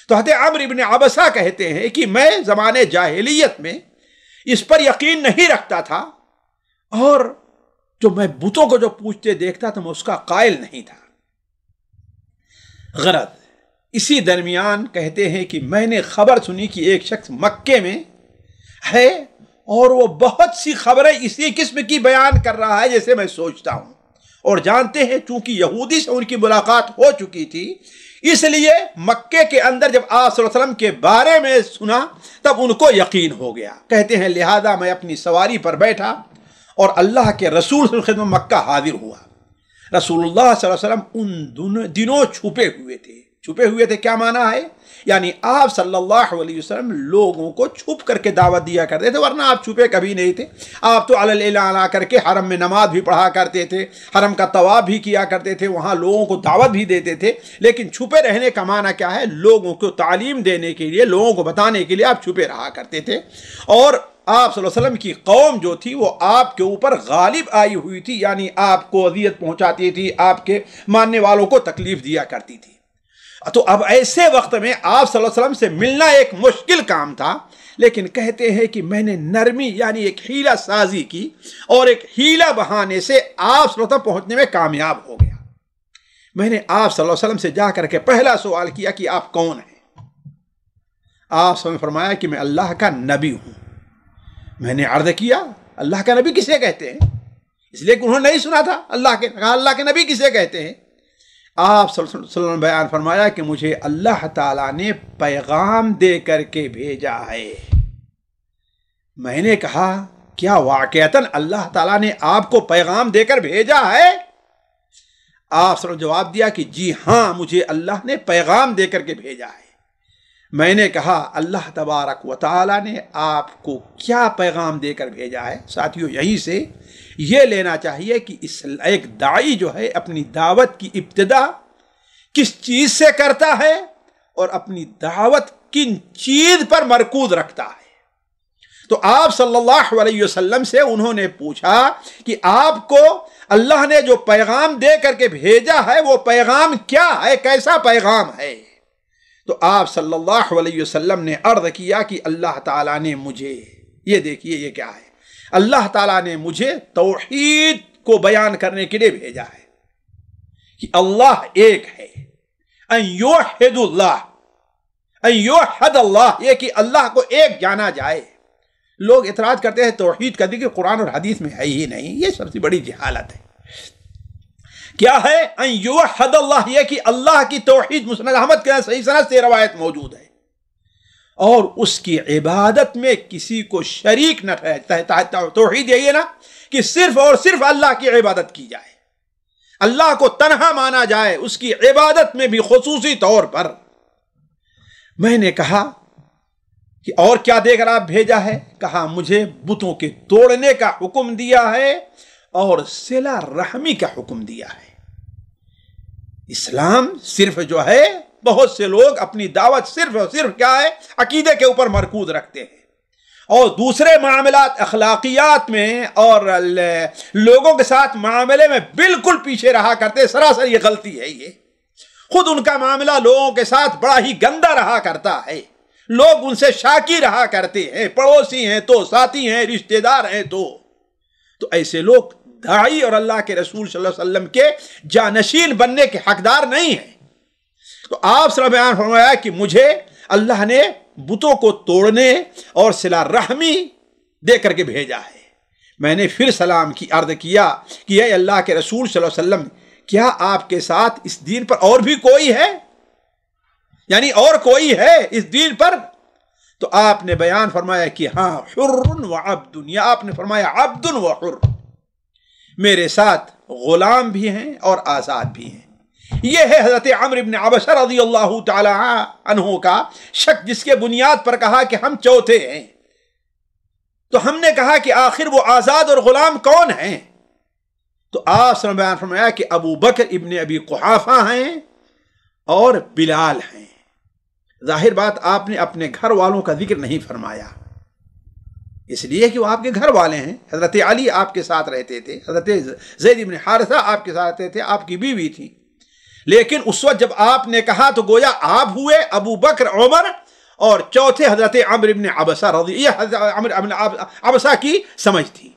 S1: تو حضرت عمرو بن عبسہ کہتے ہیں کہ میں زمانے جاہلیت میں اس پر یقین نہیں رکھتا تھا، اور جو میں بتوں کو جو پوچھتے دیکھتا تھا میں اس کا قائل نہیں تھا۔ غرض اسی درمیان کہتے ہیں کہ میں نے خبر سنی کہ ایک شخص مکے میں ہے اور وہ بہت سی خبریں اسی قسم کی بیان کر رہا ہے جیسے میں سوچتا ہوں، اور جانتے ہیں چونکہ یہودی سے ان کی ملاقات ہو چکی تھی، اس لیے مکے کے اندر جب آپ صلی اللہ علیہ وسلم کے بارے میں سنا تب ان کو یقین ہو گیا۔ کہتے ہیں لہذا میں اپنی سواری پر بیٹھا اور اللہ کے رسول صلی اللہ علیہ وسلم مکہ حاضر ہوا۔ رسول اللہ صلی اللہ علیہ وسلم ان دنوں چھپے ہوئے تھے، چھپے ہوئے تھے کیا معنی ہے؟ یعنی آپ صلی اللہ علیہ وسلم لوگوں کو چھپ کر کے دعوت دیا کرتے تھے، ورنہ آپ چھپے کبھی نہیں تھے. آپ تو علی الاعلان آ کر کے حرم میں نماز بھی پڑھا کرتے تھے، حرم کا طواف بھی کیا کرتے تھے، وہاں لوگوں کو دعوت بھی دیتے تھے. لیکن چھپے رہنے کا معنی کیا ہے؟ لوگوں کو تعلیم دینے کے لیے، لوگوں کو بتانے کے لیے آپ چھپے رہا کرتے تھے. اور آپ صلی اللہ علیہ وسلم کی قوم جو تھی وہ آپ کے اوپر غالب آئی ہوئی تھی، یعنی آپ کو اذیت پہنچاتی تھی، آپ کے ماننے والوں کو تکلیف دیا کرتی تھی. تو اب ایسے وقت میں آپ صلی اللہ علیہ وسلم سے ملنا ایک مشکل کام تھا. لیکن کہتے ہیں کہ میں نے نرمی یعنی ایک حیلہ سازی کی اور ایک حیلہ بہانے سے آپ صلی اللہ علیہ وسلم پہنچنے میں کامیاب ہو گیا. میں نے آپ صلی اللہ علیہ وسلم سے جا کر کے پہلا سوال کیا کہ آپ کون ہیں؟ آپ صلی اللہ علیہ وسلم نے فرمایا کہ میں اللہ کا نبی ہوں. میں نے عرض کیا اللہ کا نبی کسے کہتے ہیں؟ اس لیے کہ انہوں نے نہیں سنا تھا. اللہ کے نبی کسے کہتے ہیں؟ آپ صلی اللہ علیہ وسلم نے بیان فرمایا کہ مجھے اللہ تعالیٰ نے پیغام دے کر کے بھیجا ہے. میں نے کہا کیا واقعتاً اللہ تعالیٰ نے آپ کو پیغام دے کر بھیجا ہے؟ آپ صلی اللہ علیہ وسلم نے جواب دیا کہ جی ہاں، مجھے اللہ نے پیغام دے کر کے بھیجا ہے. میں نے کہا اللہ تبارک و تعالیٰ نے آپ کو کیا پیغام دے کر بھیجا ہے؟ ساتھیوں، یہیں سے یہ لینا چاہیے کہ ایک داعی جو ہے اپنی دعوت کی ابتدا کس چیز سے کرتا ہے اور اپنی دعوت کن چیز پر مرکوز رکھتا ہے. تو آپ صلی اللہ علیہ وسلم سے انہوں نے پوچھا کہ آپ کو اللہ نے جو پیغام دے کر کے بھیجا ہے وہ پیغام کیا ہے، کیسا پیغام ہے؟ تو آپ صلی اللہ علیہ وسلم نے عرض کیا کہ اللہ تعالیٰ نے مجھے، یہ دیکھیے یہ کیا ہے، اللہ تعالیٰ نے مجھے توحید کو بیان کرنے کے لیے بھیجا ہے کہ اللہ ایک ہے. ان یوحد اللہ، یہ کہ اللہ کو ایک جانا جائے. لوگ اعتراض کرتے ہیں توحید کا ذکر قرآن اور حدیث میں ہے ہی نہیں. یہ سب سے بڑی جہالت ہے. کیا ہے ان یوحد اللہ؟ یہ کہ اللہ کی توحید مسند احمد کے صحیح سند سے روایت موجود ہے اور اس کی عبادت میں کسی کو شریک نہ ٹھہرائے. توحید یہی ہے نا کہ صرف اور صرف اللہ کی عبادت کی جائے، اللہ کو تنہا مانا جائے اس کی عبادت میں بھی خصوصی طور پر. میں نے کہا کہ اور کیا دے کر آپ بھیجا ہے؟ کہا مجھے بتوں کے توڑنے کا حکم دیا ہے اور صلہ رحمی کا حکم دیا ہے. اسلام صرف جو ہے، بہت سے لوگ اپنی دعوت صرف اور صرف کیا ہے، عقیدے کے اوپر مرکوز رکھتے ہیں اور دوسرے معاملات اخلاقیات میں اور لوگوں کے ساتھ معاملے میں بالکل پیچھے رہا کرتے. سراسر یہ غلطی ہے. یہ خود ان کا معاملہ لوگوں کے ساتھ بڑا ہی گندا رہا کرتا ہے. لوگ ان سے شاکی رہا کرتے ہیں، پڑوسی ہیں تو، ساتھی ہیں، رشتہ دار ہیں تو ایسے لوگ داعی اور اللہ کے رسول صلی اللہ علیہ وسلم کے جانشین بننے کے حقدار نہیں ہیں. تو آپ صلی اللہ علیہ وسلم نے فرمایا کہ مجھے اللہ نے بتوں کو توڑنے اور صلہ رحمی دے کر کے بھیجا ہے. میں نے پھر سلام کی عرض کیا کہ اے اللہ کے رسول صلی اللہ علیہ وسلم، کیا آپ کے ساتھ اس دین پر اور بھی کوئی ہے؟ یعنی اور کوئی ہے اس دین پر؟ تو آپ نے بیان فرمایا کہ ہاں، حر و عبد، یا آپ نے فرمایا عبد و حر، میرے ساتھ غلام بھی ہیں اور آزاد بھی ہیں. یہ ہے حضرت عمرو بن عبسہ رضی اللہ تعالی عنہ کا شک، جس کے بنیاد پر کہا کہ ہم چوتھے ہیں. تو ہم نے کہا کہ آخر وہ آزاد اور غلام کون ہیں؟ تو آپ نے بیان فرمایا کہ ابو بکر ابن ابی قحافہ ہیں اور بلال ہیں. ظاہر بات آپ نے اپنے گھر والوں کا ذکر نہیں فرمایا، اس لیے کہ وہ آپ کے گھر والے ہیں. حضرت علی آپ کے ساتھ رہتے تھے، حضرت زید بن حارثہ آپ کے ساتھ رہتے تھے، آپ کی بیوی تھی. لیکن اس وقت جب آپ نے کہا تو گویا آپ ہوئے، ابو بکر عمر، اور چوتھے حضرت عمرو بن عبسہ رضی، یہ حضرت عمرو بن عبسہ کی سمجھ تھی.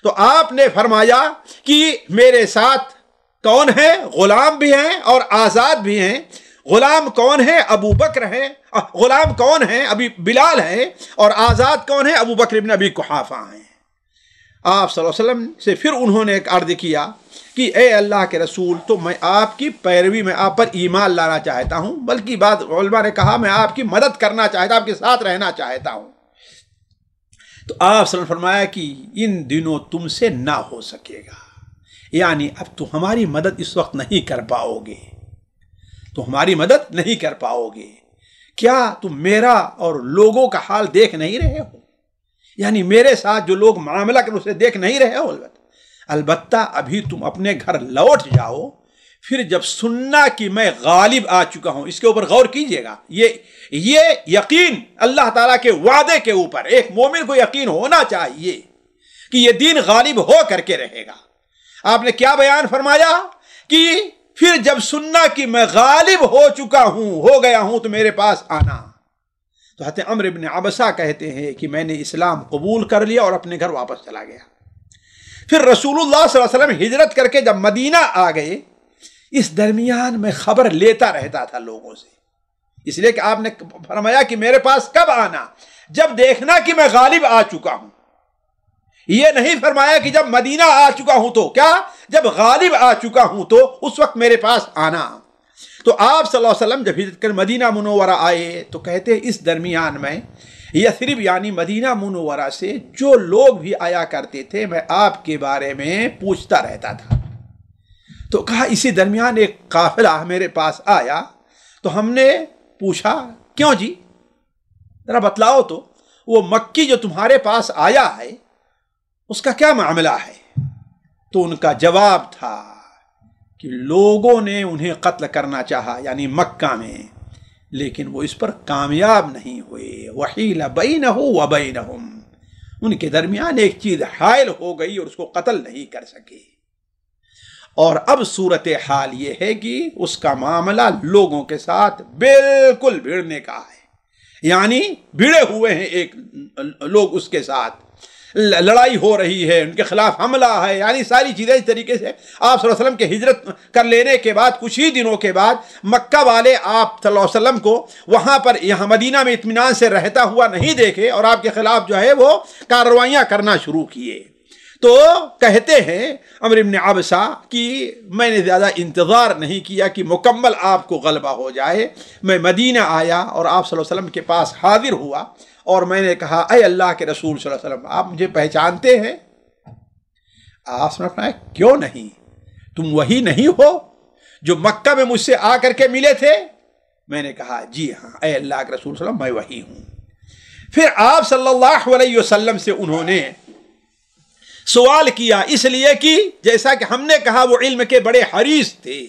S1: تو آپ نے فرمایا کہ میرے ساتھ کون ہیں؟ غلام بھی ہیں اور آزاد بھی ہیں. غلام کون ہے؟ ابو بکر ہیں. غلام کون ہیں؟ ابھی بلال ہیں. اور آزاد کون ہیں؟ ابو بکر ابن ابی قحافہ ہیں. آپ صلی اللہ علیہ وسلم سے پھر انہوں نے ایک عرض کیا کہ اے اللہ کے رسول، تو میں آپ کی پیروی میں آپ پر ایمان لانا چاہتا ہوں، بلکہ بعض علماء نے کہا میں آپ کی مدد کرنا چاہتا ہوں، آپ کے ساتھ رہنا چاہتا ہوں. تو آپ صلی اللہ علیہ وسلم نے فرمایا کہ ان دنوں تم سے نہ ہو سکے گا، یعنی اب تو ہماری مدد اس وقت نہیں کر پاؤ گے. تو ہماری مدد نہیں کر پاؤ گے۔ کیا تم میرا اور لوگوں کا حال دیکھ نہیں رہے ہو؟ یعنی میرے ساتھ جو لوگ معاملہ کر اسے دیکھ نہیں رہے ہو؟ البتہ ابھی تم اپنے گھر لوٹ جاؤ، پھر جب سننا کہ میں غالب آ چکا ہوں، اس کے اوپر غور کیجئے گا۔ یہ یقین اللہ تعالیٰ کے وعدے کے اوپر ایک مومن کو یقین ہونا چاہیے کہ یہ دین غالب ہو کر کے رہے گا۔ آپ نے کیا بیان فرمایا کہ پھر جب سننا کہ میں غالب ہو چکا ہوں، ہو گیا ہوں، تو میرے پاس آنا۔ تو حضرت عمرو بن عبسہ کہتے ہیں کہ میں نے اسلام قبول کر لیا اور اپنے گھر واپس چلا گیا۔ پھر رسول اللہ صلی اللہ علیہ وسلم ہجرت کر کے جب مدینہ آ گئے، اس درمیان میں خبر لیتا رہتا تھا لوگوں سے، اس لیے کہ آپ نے فرمایا کہ میرے پاس کب آنا؟ جب دیکھنا کہ میں غالب آ چکا ہوں۔ یہ نہیں فرمایا کہ جب مدینہ آ چکا ہوں تو، کیا جب غالب آ چکا ہوں تو اس وقت میرے پاس آنا۔ تو آپ صلی اللہ علیہ وسلم جب ہجرت کر مدینہ منورہ آئے تو کہتے ہیں اس درمیان میں یثرب یعنی مدینہ منورہ سے جو لوگ بھی آیا کرتے تھے میں آپ کے بارے میں پوچھتا رہتا تھا۔ تو کہا اسی درمیان ایک قافلہ میرے پاس آیا تو ہم نے پوچھا کیوں جی، ذرا بتلاؤ تو، وہ مکی جو تمہارے پاس آیا ہے اس کا کیا معاملہ ہے؟ تو ان کا جواب تھا کہ لوگوں نے انہیں قتل کرنا چاہا یعنی مکہ میں، لیکن وہ اس پر کامیاب نہیں ہوئے۔ وحیل بینہ و بینہم، ان کے درمیان ایک چیز حائل ہو گئی اور اس کو قتل نہیں کر سکے۔ اور اب صورتحال یہ ہے کہ اس کا معاملہ لوگوں کے ساتھ بالکل بھیڑنے کا ہے، یعنی بھیڑے ہوئے ہیں ایک لوگ، اس کے ساتھ لڑائی ہو رہی ہے، ان کے خلاف حملہ ہے، یعنی ساری چیزیں اس طریقے سے آپ صلی اللہ علیہ وسلم کے ہجرت کر لینے کے بعد کچھ ہی دنوں کے بعد مکہ والے آپ صلی اللہ علیہ وسلم کو وہاں پر یہاں مدینہ میں اطمینان سے رہتا ہوا نہیں دیکھے اور آپ کے خلاف جو ہے وہ کارروائیاں کرنا شروع کیے۔ تو کہتے ہیں عمرو بن عبسہ کہ میں نے زیادہ انتظار نہیں کیا کہ مکمل آپ کو غلبہ ہو جائے، میں مدینہ آیا اور آپ صلی اللہ علیہ وسلم کے پاس حاضر ہوا اور میں نے کہا اے اللہ کے رسول صلی اللہ علیہ وسلم آپ مجھے پہچانتے ہیں؟ آپ نے فرمایا کیوں نہیں، تم وہی نہیں ہو جو مکہ میں مجھ سے آ کر کے ملے تھے؟ میں نے کہا جی ہاں اے اللہ کے رسول صلی اللہ علیہ وسلم میں وہی ہوں۔ پھر آپ صلی اللہ علیہ وسلم سے انہوں نے سوال کیا، اس لیے کہ جیسا کہ ہم نے کہا وہ علم کے بڑے حریص تھے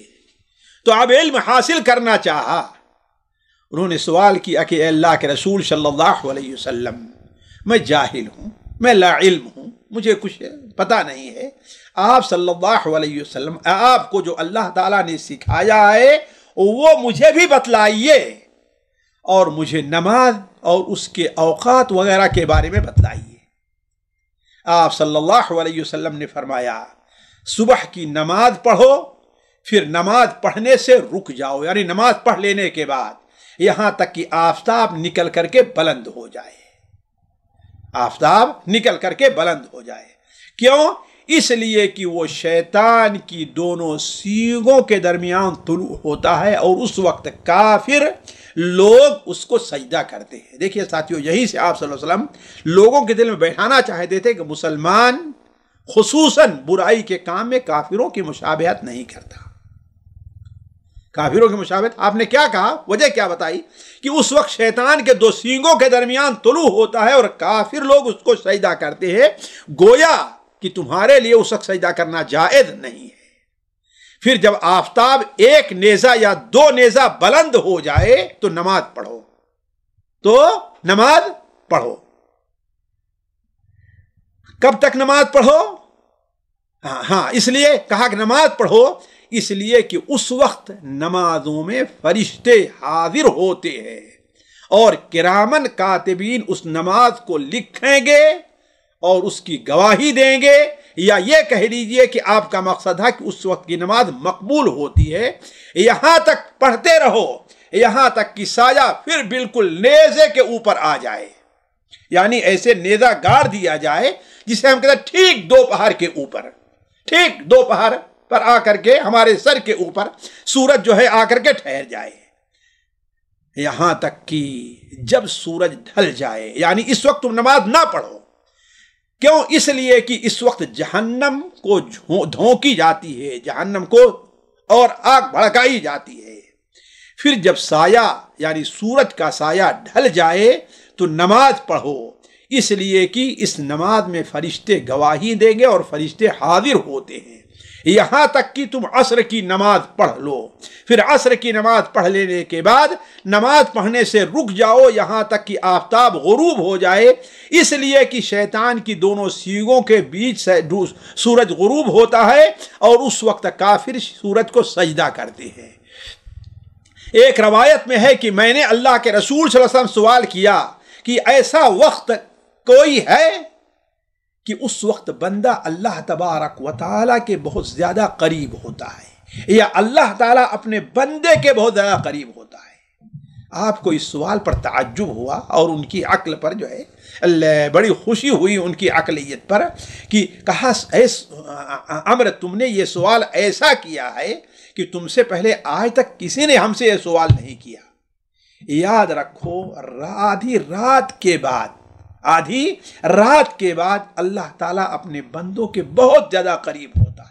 S1: تو اب علم حاصل کرنا چاہا۔ انہوں نے سوال کیا کہ اے اللہ کے رسول صلی اللہ علیہ وسلم میں جاہل ہوں، میں لا علم ہوں، مجھے کچھ پتہ نہیں ہے، آپ صلی اللہ علیہ وسلم آپ کو جو اللہ تعالیٰ نے سکھایا ہے وہ مجھے بھی بتلائیے اور مجھے نماز اور اس کے اوقات وغیرہ کے بارے میں بتلائیے۔ آپ صلی اللہ علیہ وسلم نے فرمایا صبح کی نماز پڑھو، پھر نماز پڑھنے سے رک جاؤ، یعنی نماز پڑھ لینے کے بعد یہاں تک کہ آفتاب نکل کر کے بلند ہو جائے، آفتاب نکل کر کے بلند ہو جائے۔ کیوں؟ اس لیے کہ وہ شیطان کی دونوں سینگوں کے درمیان طلوع ہوتا ہے اور اس وقت کافر لوگ اس کو سجدہ کرتے ہیں۔ دیکھیے ساتھیو، یہی سے آپ صلی اللہ علیہ وسلم لوگوں کے دل میں بیٹھانا چاہتے تھے کہ مسلمان خصوصاً برائی کے کام میں کافروں کی مشابہت نہیں کرتا۔ کافروں کی مشابہت آپ نے کیا کہا، وجہ کیا بتائی کہ اس وقت شیطان کے دو سینگوں کے درمیان طلوع ہوتا ہے اور کافر لوگ اس کو سجدہ کرتے ہیں، گویا کہ تمہارے لیے اس وقت سجدہ کرنا جائز نہیں ہے۔ پھر جب آفتاب ایک نیزہ یا دو نیزہ بلند ہو جائے تو نماز پڑھو، تو نماز پڑھو۔ کب تک نماز پڑھو؟ ہاں اس لیے کہا کہ نماز پڑھو، اس لیے کہ اس وقت نمازوں میں فرشتے حاضر ہوتے ہیں اور کرامن کاتبین اس نماز کو لکھیں گے اور اس کی گواہی دیں گے، یا یہ کہہ لیجئے کہ آپ کا مقصد ہے کہ اس وقت کی نماز مقبول ہوتی ہے۔ یہاں تک پڑھتے رہو یہاں تک کہ سایہ پھر بالکل نیزے کے اوپر آ جائے، یعنی ایسے نیزہ گاڑ دیا جائے جسے ہم کہتے ہیں ٹھیک دوپہر کے اوپر، ٹھیک دوپہر پر آ کر کے ہمارے سر کے اوپر سورج جو ہے آ کر کے ٹھہر جائے، یہاں تک کہ جب سورج ڈھل جائے، یعنی اس وقت تم نماز نہ پڑھو۔ کیوں؟ اس لیے کہ اس وقت جہنم کو دھونکی جاتی ہے، جہنم کو اور آگ بھڑکائی جاتی ہے، پھر جب سایہ یعنی سورج کا سایہ ڈھل جائے تو نماز پڑھو، اس لیے کہ اس نماز میں فرشتے گواہی دیں گے اور فرشتے حاضر ہوتے ہیں، یہاں تک کہ تم عصر کی نماز پڑھ لو۔ پھر عصر کی نماز پڑھ لینے کے بعد نماز پڑھنے سے رک جاؤ یہاں تک کہ آفتاب غروب ہو جائے، اس لیے کہ شیطان کی دونوں سیگوں کے بیچ سے سورج غروب ہوتا ہے اور اس وقت کافر سورج کو سجدہ کرتے ہیں۔ ایک روایت میں ہے کہ میں نے اللہ کے رسول صلی اللہ علیہ وسلم سوال کیا کہ ایسا وقت کوئی ہے کہ اس وقت بندہ اللہ تبارک و تعالیٰ کے بہت زیادہ قریب ہوتا ہے، یا اللہ تعالیٰ اپنے بندے کے بہت زیادہ قریب ہوتا ہے؟ آپ کو اس سوال پر تعجب ہوا اور ان کی عقل پر جو ہے بڑی خوشی ہوئی، ان کی عقلیت پر، کہ کہا عمر تم نے یہ سوال ایسا کیا ہے کہ تم سے پہلے آج تک کسی نے ہم سے یہ سوال نہیں کیا۔ یاد رکھو آدھی رات کے بعد اللہ تعالیٰ اپنے بندوں کے بہت زیادہ قریب ہوتا ہے۔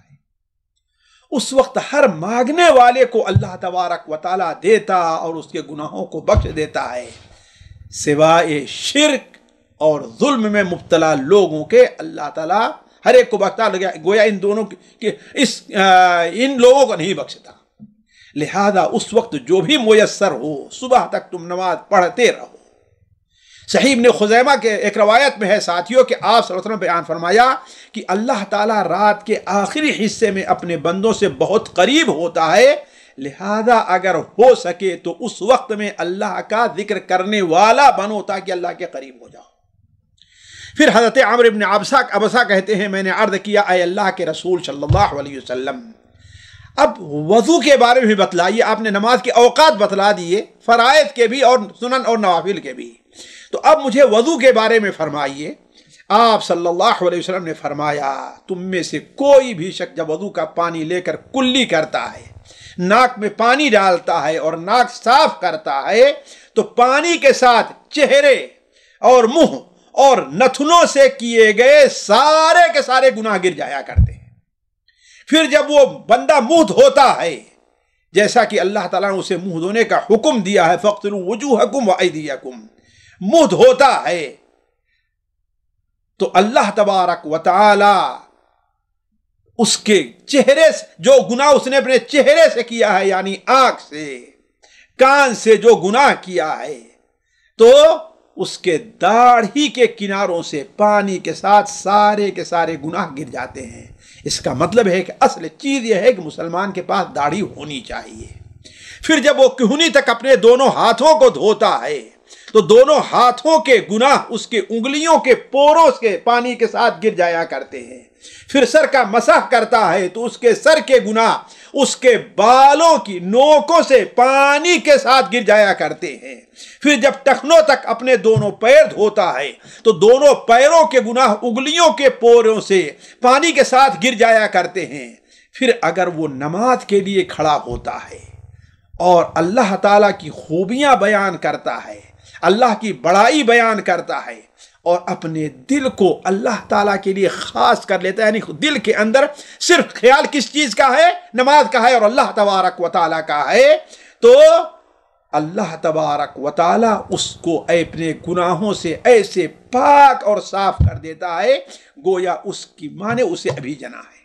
S1: اس وقت ہر مانگنے والے کو اللہ تبارک و تعالیٰ دیتا اور اس کے گناہوں کو بخش دیتا ہے، سوائے شرک اور ظلم میں مبتلا لوگوں کے اللہ تعالیٰ ہر ایک کو بخشتا، گویا ان لوگوں کو نہیں بخشتا۔ لہذا اس وقت جو بھی میسر ہو صبح تک تم نماز پڑھتے رہو۔ صحیح ابن خزیمہ کے ایک روایت میں ہے ساتھیوں کہ آپ صلی اللہ علیہ وسلم بیان فرمایا کہ اللہ تعالیٰ رات کے آخری حصے میں اپنے بندوں سے بہت قریب ہوتا ہے، لہذا اگر ہو سکے تو اس وقت میں اللہ کا ذکر کرنے والا بنو تاکہ اللہ کے قریب ہو جاؤ۔ پھر حضرت عمرو ابن عبسہ کہتے ہیں میں نے عرض کیا اے اللہ کے رسول صلی اللہ علیہ وسلم، اب وضو کے بارے میں بتلائیے، آپ نے نماز کے اوقات بتلا دیے، فرائض کے بھی اور سنن اور نوافل کے بھی، تو اب مجھے وضو کے بارے میں فرمائیے۔ آپ صلی اللہ علیہ وسلم نے فرمایا تم میں سے کوئی بھی شخص جب وضو کا پانی لے کر کلی کرتا ہے، ناک میں پانی ڈالتا ہے اور ناک صاف کرتا ہے، تو پانی کے ساتھ چہرے اور منہ اور نتنوں سے کیے گئے سارے کے سارے گناہ گر جایا کرتے ہیں۔ پھر جب وہ بندہ منہ دھوتا ہے، جیسا کہ اللہ تعالیٰ نے اسے منہ دھونے کا حکم دیا ہے فَاغْسِلُوا وُجُوهَكُمْ وَأَيْدِيَكُمْ، منہ دھوتا ہے تو اللہ تبارک و تعالی اس کے چہرے سے جو گناہ اس نے اپنے چہرے سے کیا ہے، یعنی آنکھ سے کان سے جو گناہ کیا ہے، تو اس کے داڑھی کے کناروں سے پانی کے ساتھ سارے کے سارے گناہ گر جاتے ہیں۔ اس کا مطلب ہے کہ اصل چیز یہ ہے کہ مسلمان کے پاس داڑھی ہونی چاہیے۔ پھر جب وہ کہنی تک اپنے دونوں ہاتھوں کو دھوتا ہے تو دونوں ہاتھوں کے گناہ اس کے انگلیوں کے پوروں کے پانی کے ساتھ گر جایا کرتے ہیں۔ پھر سر کا مسح کرتا ہے تو اس کے سر کے گناہ اس کے بالوں کی نوکوں سے پانی کے ساتھ گر جایا کرتے ہیں۔ پھر جب ٹخنوں تک اپنے دونوں پیر دھوتا ہے تو دونوں پیروں کے گناہ انگلیوں کے پوروں سے پانی کے ساتھ گر جایا کرتے ہیں۔ پھر اگر وہ نماز کے لیے کھڑا ہوتا ہے اور اللہ تعالیٰ کی خوبیاں بیان کرتا ہے، اللہ کی بڑائی بیان کرتا ہے اور اپنے دل کو اللہ تعالیٰ کے لیے خاص کر لیتا ہے، یعنی دل کے اندر صرف خیال کس چیز کا ہے؟ نماز کا ہے اور اللہ تبارک و تعالیٰ کا ہے، تو اللہ تبارک و تعالیٰ اس کو اپنے گناہوں سے ایسے پاک اور صاف کر دیتا ہے گویا اس کی ماں نے اسے ابھی جنا ہے۔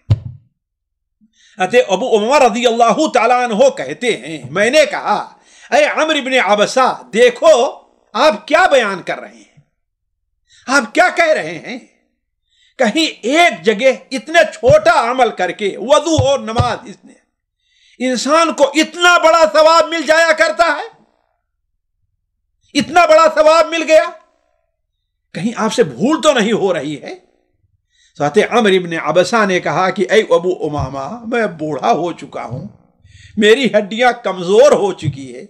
S1: ابو امامہ رضی اللہ تعالیٰ عنہ کہتے ہیں میں نے کہا اے عمرو بن عبسہ دیکھو آپ کیا بیان کر رہے ہیں، آپ کیا کہہ رہے ہیں؟ کہیں ایک جگہ اتنے چھوٹا عمل کر کے وضو اور نماز اس نے انسان کو اتنا بڑا ثواب مل جایا کرتا ہے، اتنا بڑا ثواب مل گیا، کہیں آپ سے بھول تو نہیں ہو رہی ہے؟ ساتھ عمرو بن عبسہ نے کہا کہ اے ابو امامہ میں بوڑھا ہو چکا ہوں، میری ہڈیاں کمزور ہو چکی ہے،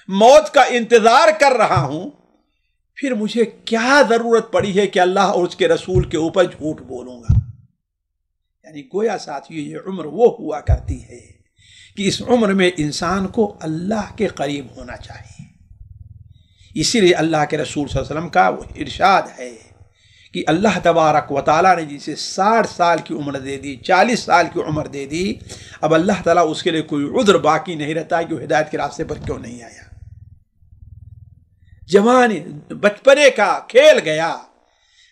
S1: موت کا انتظار کر رہا ہوں، پھر مجھے کیا ضرورت پڑی ہے کہ اللہ اور اس کے رسول کے اوپر جھوٹ بولوں گا؟ یعنی گویا ساتھیو یہ عمر وہ ہوا کرتی ہے کہ اس عمر میں انسان کو اللہ کے قریب ہونا چاہیے۔ اسی لیے اللہ کے رسول صلی اللہ علیہ وسلم کا وہ ارشاد ہے کہ اللہ تبارک و تعالیٰ نے جسے 60 سال کی عمر دے دی، 40 سال کی عمر دے دی، اب اللہ تعالیٰ اس کے لیے کوئی عذر باقی نہیں رہتا کہ وہ ہدایت کے راستے پر کیوں نہیں آیا۔ جوانی، بچپنے کا کھیل گیا،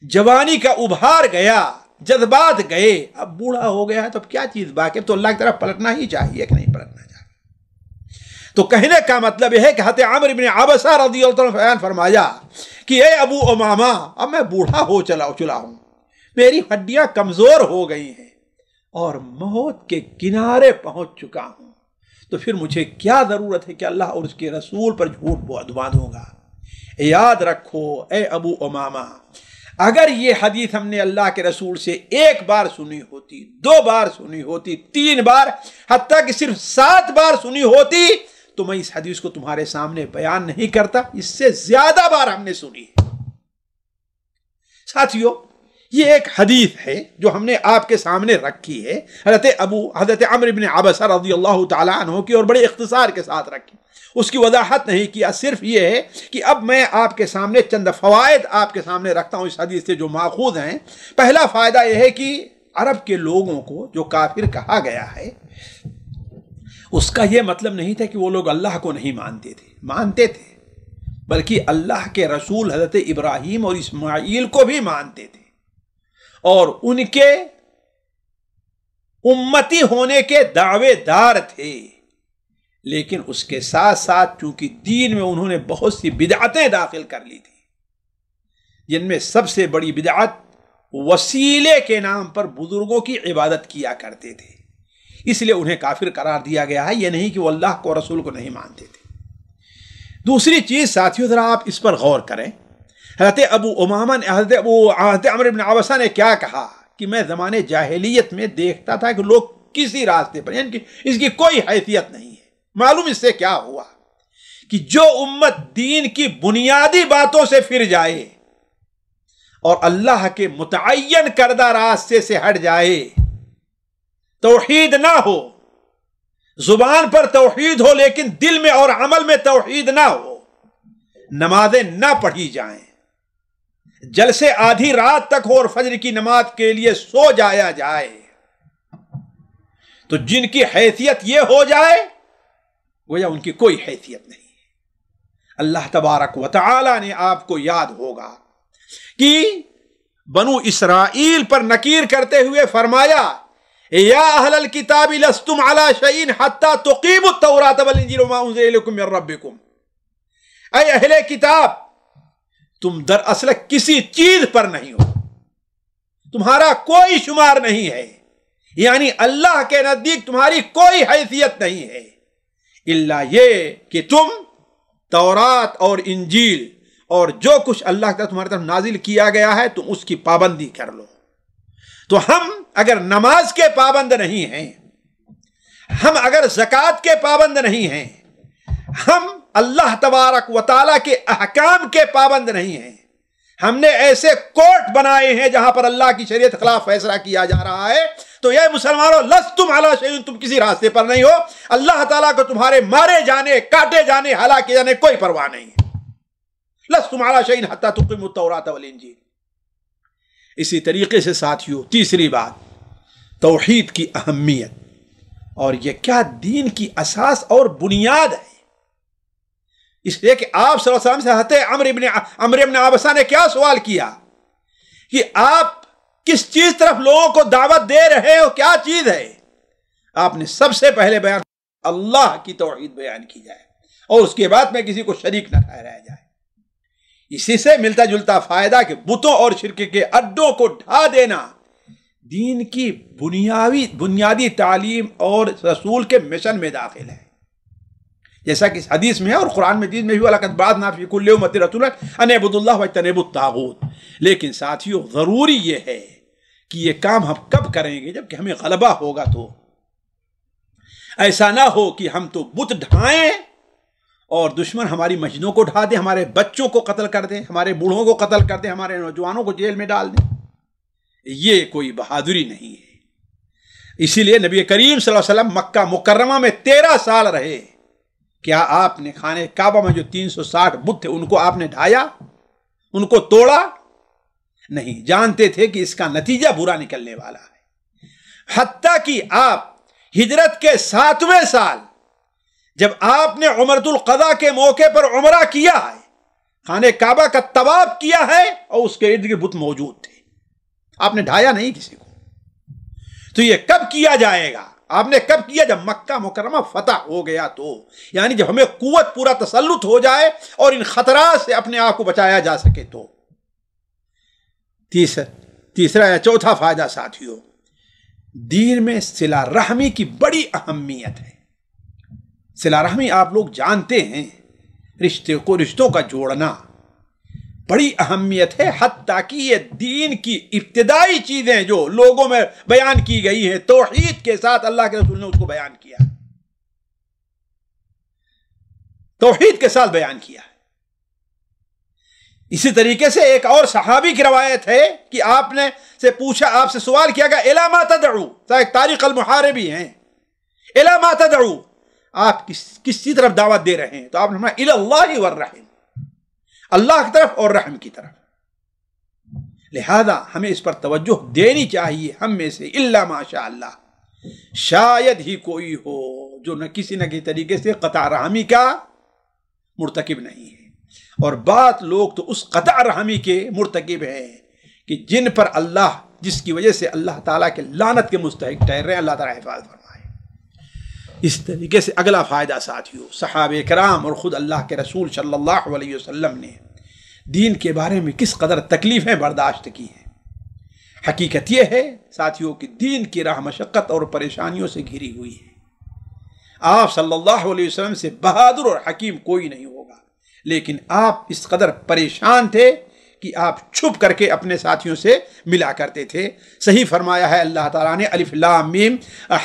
S1: جوانی کا ابھار گیا، جذبات گئے، اب بوڑھا ہو گیا ہے تو اب کیا چیز باقی؟ تو اللہ کی طرف پلٹنا ہی چاہیے کہ نہیں پلٹنا چاہیے؟ تو کہنے کا مطلب یہ ہے کہ حضرت عمرو بن عبسہ رضی اللہ عنہ بیان فرمایا کہ اے ابو امامہ، اب میں بوڑھا ہو چلا ہوں، میری ہڈیاں کمزور ہو گئی ہیں اور موت کے کنارے پہنچ چکا ہوں، تو پھر مجھے کیا ضرورت ہے کہ اللہ اور اس کے رسول پر جھوٹ باندھوں گا؟ یاد رکھو اے ابو امامہ، اگر یہ حدیث ہم نے اللہ کے رسول سے 1 بار سنی ہوتی، 2 بار سنی ہوتی، 3 بار، حتیٰ کہ صرف 7 بار سنی ہوتی، تو میں اس حدیث کو تمہارے سامنے بیان نہیں کرتا۔ اس سے زیادہ بار ہم نے سنی ہے۔ ساتھیو، یہ ایک حدیث ہے جو ہم نے آپ کے سامنے رکھی ہے، حضرت عمرو بن عبسہ رضی اللہ تعالیٰ عنہ کی، اور بڑے اختصار کے ساتھ رکھی، اس کی وضاحت نہیں کیا، صرف یہ ہے کہ اب میں آپ کے سامنے چند فوائد آپ کے سامنے رکھتا ہوں اس حدیث سے جو ماخوذ ہیں۔ پہلا فائدہ یہ ہے کہ عرب کے لوگوں کو جو کافر کہا گیا ہے، اس کا یہ مطلب نہیں تھا کہ وہ لوگ اللہ کو نہیں مانتے تھے، بلکہ اللہ کے رسول حضرت ابراہیم اور اسماعیل کو بھی مانتے تھے، اور ان کے امتی ہونے کے دعوے دار تھے، لیکن اس کے ساتھ ساتھ چونکہ دین میں انہوں نے بہت سی بدعتیں داخل کر لی تھی، جن میں سب سے بڑی بدعت وسیلے کے نام پر بزرگوں کی عبادت کیا کرتے تھے، اس لیے انہیں کافر قرار دیا گیا ہے۔ یہ نہیں کہ وہ اللہ کو رسول کو نہیں مانتے تھے۔ دوسری چیز ساتھیو، ذرا آپ اس پر غور کریں، حضرت عمرو بن عبسہ نے کیا کہا کہ میں زمانے جاہلیت میں دیکھتا تھا کہ لوگ کسی راستے پر، یعنی کہ اس کی کوئی حیثیت نہیں ہے۔ معلوم اس سے کیا ہوا کہ جو امت دین کی بنیادی باتوں سے پھر جائے اور اللہ کے متعین کردہ راستے سے ہٹ جائے، توحید نہ ہو، زبان پر توحید ہو لیکن دل میں اور عمل میں توحید نہ ہو، نمازیں نہ پڑھی جائیں، جلسے آدھی رات تک ہو اور فجر کی نماز کے لیے سو جایا جائے، تو جن کی حیثیت یہ ہو جائے گویا ان کی کوئی حیثیت نہیں ہے۔ اللہ تبارک و تعالی نے آپ کو یاد ہوگا کہ بنو اسرائیل پر نکیر کرتے ہوئے فرمایا، یا اہل الکتاب لستم علی شیء حتی تقیموا التوراۃ والانجیل وما انزل الیکم من ربکم، اے اہل کتاب تم دراصل کسی چیز پر نہیں ہو، تمہارا کوئی شمار نہیں ہے، یعنی اللہ کے نزدیک تمہاری کوئی حیثیت نہیں ہے، الا یہ کہ تم تورات اور انجیل اور جو کچھ اللہ کا تمہاری طرف نازل کیا گیا ہے تم اس کی پابندی کر لو۔ تو ہم اگر نماز کے پابند نہیں ہیں، ہم اگر زکوٰۃ کے پابند نہیں ہیں، ہم اللہ تبارک و تعالیٰ کے احکام کے پابند نہیں ہیں، ہم نے ایسے کورٹ بنائے ہیں جہاں پر اللہ کی شریعت خلاف فیصلہ کیا جا رہا ہے، تو یہ مسلمانوں لستم علی شیء، تم کسی راستے پر نہیں ہو، اللہ تعالیٰ کو تمہارے مارے جانے، کاٹے جانے، ہلاک کیے جانے کوئی پرواہ نہیں ہے۔ لستم علی شیء حتی تقیموا التوراۃ والانجیل۔ اسی طریقے سے ساتھیوں، تیسری بات، توحید کی اہمیت، اور یہ کیا دین کی اساس اور بنیاد ہے، اس لیے کہ آپ صلی اللہ علیہ وسلم سے حضرت عمرو بن عبسہ نے کیا سوال کیا کہ آپ کس چیز طرف لوگوں کو دعوت دے رہے ہو، کیا چیز ہے؟ آپ نے سب سے پہلے بیان اللہ کی توحید بیان کی جائے اور اس کے بعد میں کسی کو شریک نہ ٹھہرایا جائے۔ اسی سے ملتا جلتا فائدہ کہ بتوں اور شرک کے اڈوں کو ڈھا دینا دین کی بنیادی تعلیم اور رسول کے مشن میں داخل ہے، جیسا کہ اس حدیث میں ہے اور قرآن مجید میں بھی وَلَقَدْ بَعَثْنَا فِي كُلِّ أُمَّةٍ رَسُولًا أَنِ اعْبُدُوا اللَّهَ وَاجْتَنِبُوا الطَّاغُوتَ۔ لیکن ساتھیوں، ضروری یہ ہے کہ یہ کام ہم کب کریں گے؟ جب کہ ہمیں غلبہ ہوگا۔ تو ایسا نہ ہو کہ ہم تو بت ڈھائیں اور دشمن ہماری مسجدوں کو ڈھا دے، ہمارے بچوں کو قتل کر دیں، ہمارے بوڑھوں کو قتل کر دیں، ہمارے نوجوانوں کو جیل میں ڈال دیں۔ یہ کوئی بہادری نہیں ہے۔ اسی لیے نبی کریم صلی اللہ علیہ وسلم مکہ مکرمہ میں 13 سال رہے۔ کیا آپ نے خانہ کعبہ میں جو 360 بت تھے ان کو آپ نے ڈھایا، ان کو توڑا؟ نہیں، جانتے تھے کہ اس کا نتیجہ برا نکلنے والا ہے۔ حتیٰ کہ آپ ہجرت کے 7ویں سال جب آپ نے عمرۃ القضاء کے موقع پر عمرہ کیا ہے، خانہ کعبہ کا طواف کیا ہے، اور اس کے ارد گرد بت موجود تھے، آپ نے ڈھایا نہیں کسی کو۔ تو یہ کب کیا جائے گا؟ آپ نے کب کیا؟ جب مکہ مکرمہ فتح ہو گیا تو، یعنی جب ہمیں قوت پورا تسلط ہو جائے اور ان خطرات سے اپنے آپ کو بچایا جا سکے تو۔ تیسرا یا چوتھا فائدہ ساتھیوں، دین میں صلہ رحمی کی بڑی اہمیت ہے۔ صلہ رحمی آپ لوگ جانتے ہیں، رشتوں کا جوڑنا بڑی اہمیت ہے، حتیٰ کہ یہ دین کی ابتدائی چیزیں جو لوگوں میں بیان کی گئی ہیں، توحید کے ساتھ اللہ کے رسول نے اس کو بیان کیا، توحید کے ساتھ بیان کیا ہے۔ اسی طریقے سے ایک اور صحابی کی روایت ہے کہ آپ نے سے پوچھا، آپ سے سوال کیا گیا الی ما تدعو، طارق المحاربی ہیں، الی ما تدعو، آپ کس کی طرف دعوت دے رہے ہیں؟ تو آپ نے فرمایا الی اللہ والرحم، اللہ کی طرف اور رحم کی طرف۔ لہذا ہمیں اس پر توجہ دینی چاہیے، ہم میں سے الا ماشاء اللہ شاید ہی کوئی ہو جو نہ کسی طریقے سے قطع رحمی کا مرتکب نہیں ہے، اور بعض لوگ تو اس قطع رحمی کے مرتکب ہیں کہ جن پر اللہ، جس کی وجہ سے اللہ تعالیٰ کے لعنت کے مستحق ٹھہر رہے ہیں۔ اللہ تعالیٰ حفاظت فرمائے۔ اس طریقے سے اگلا فائدہ ساتھیوں، صحابہ کرام اور خود اللہ کے رسول صلی اللہ علیہ وسلم نے دین کے بارے میں کس قدر تکلیفیں برداشت کی ہیں۔ حقیقت یہ ہے ساتھیوں کہ دین کی راہ مشقت اور پریشانیوں سے گھری ہوئی ہے۔ آپ صلی اللہ علیہ وسلم سے بہادر اور حکیم کوئی نہیں ہوگا، لیکن آپ اس قدر پریشان تھے کہ آپ چھپ کر کے اپنے ساتھیوں سے ملا کرتے تھے۔ صحیح فرمایا ہے اللہ تعالیٰ نے، الف لام میم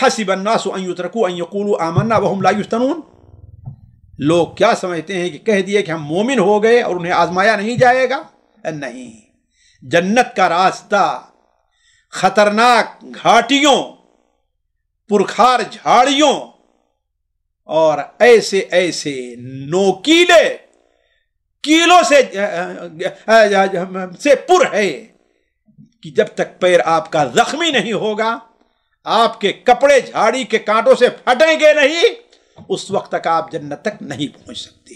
S1: حسب الناس ان یترکوا ان یقولوا آمنا وهم لا یفتنون، لوگ کیا سمجھتے ہیں کہ کہہ دیے کہ ہم مومن ہو گئے اور انہیں آزمایا نہیں جائے گا؟ نہیں، جنت کا راستہ خطرناک گھاٹیوں، پرخار جھاڑیوں اور ایسے نوکیلے کیلوں سے پر ہے کہ جب تک پیر آپ کا زخمی نہیں ہوگا، آپ کے کپڑے جھاڑی کے کانٹوں سے پھٹیں گے نہیں، اس وقت تک آپ جنت تک نہیں پہنچ سکتے۔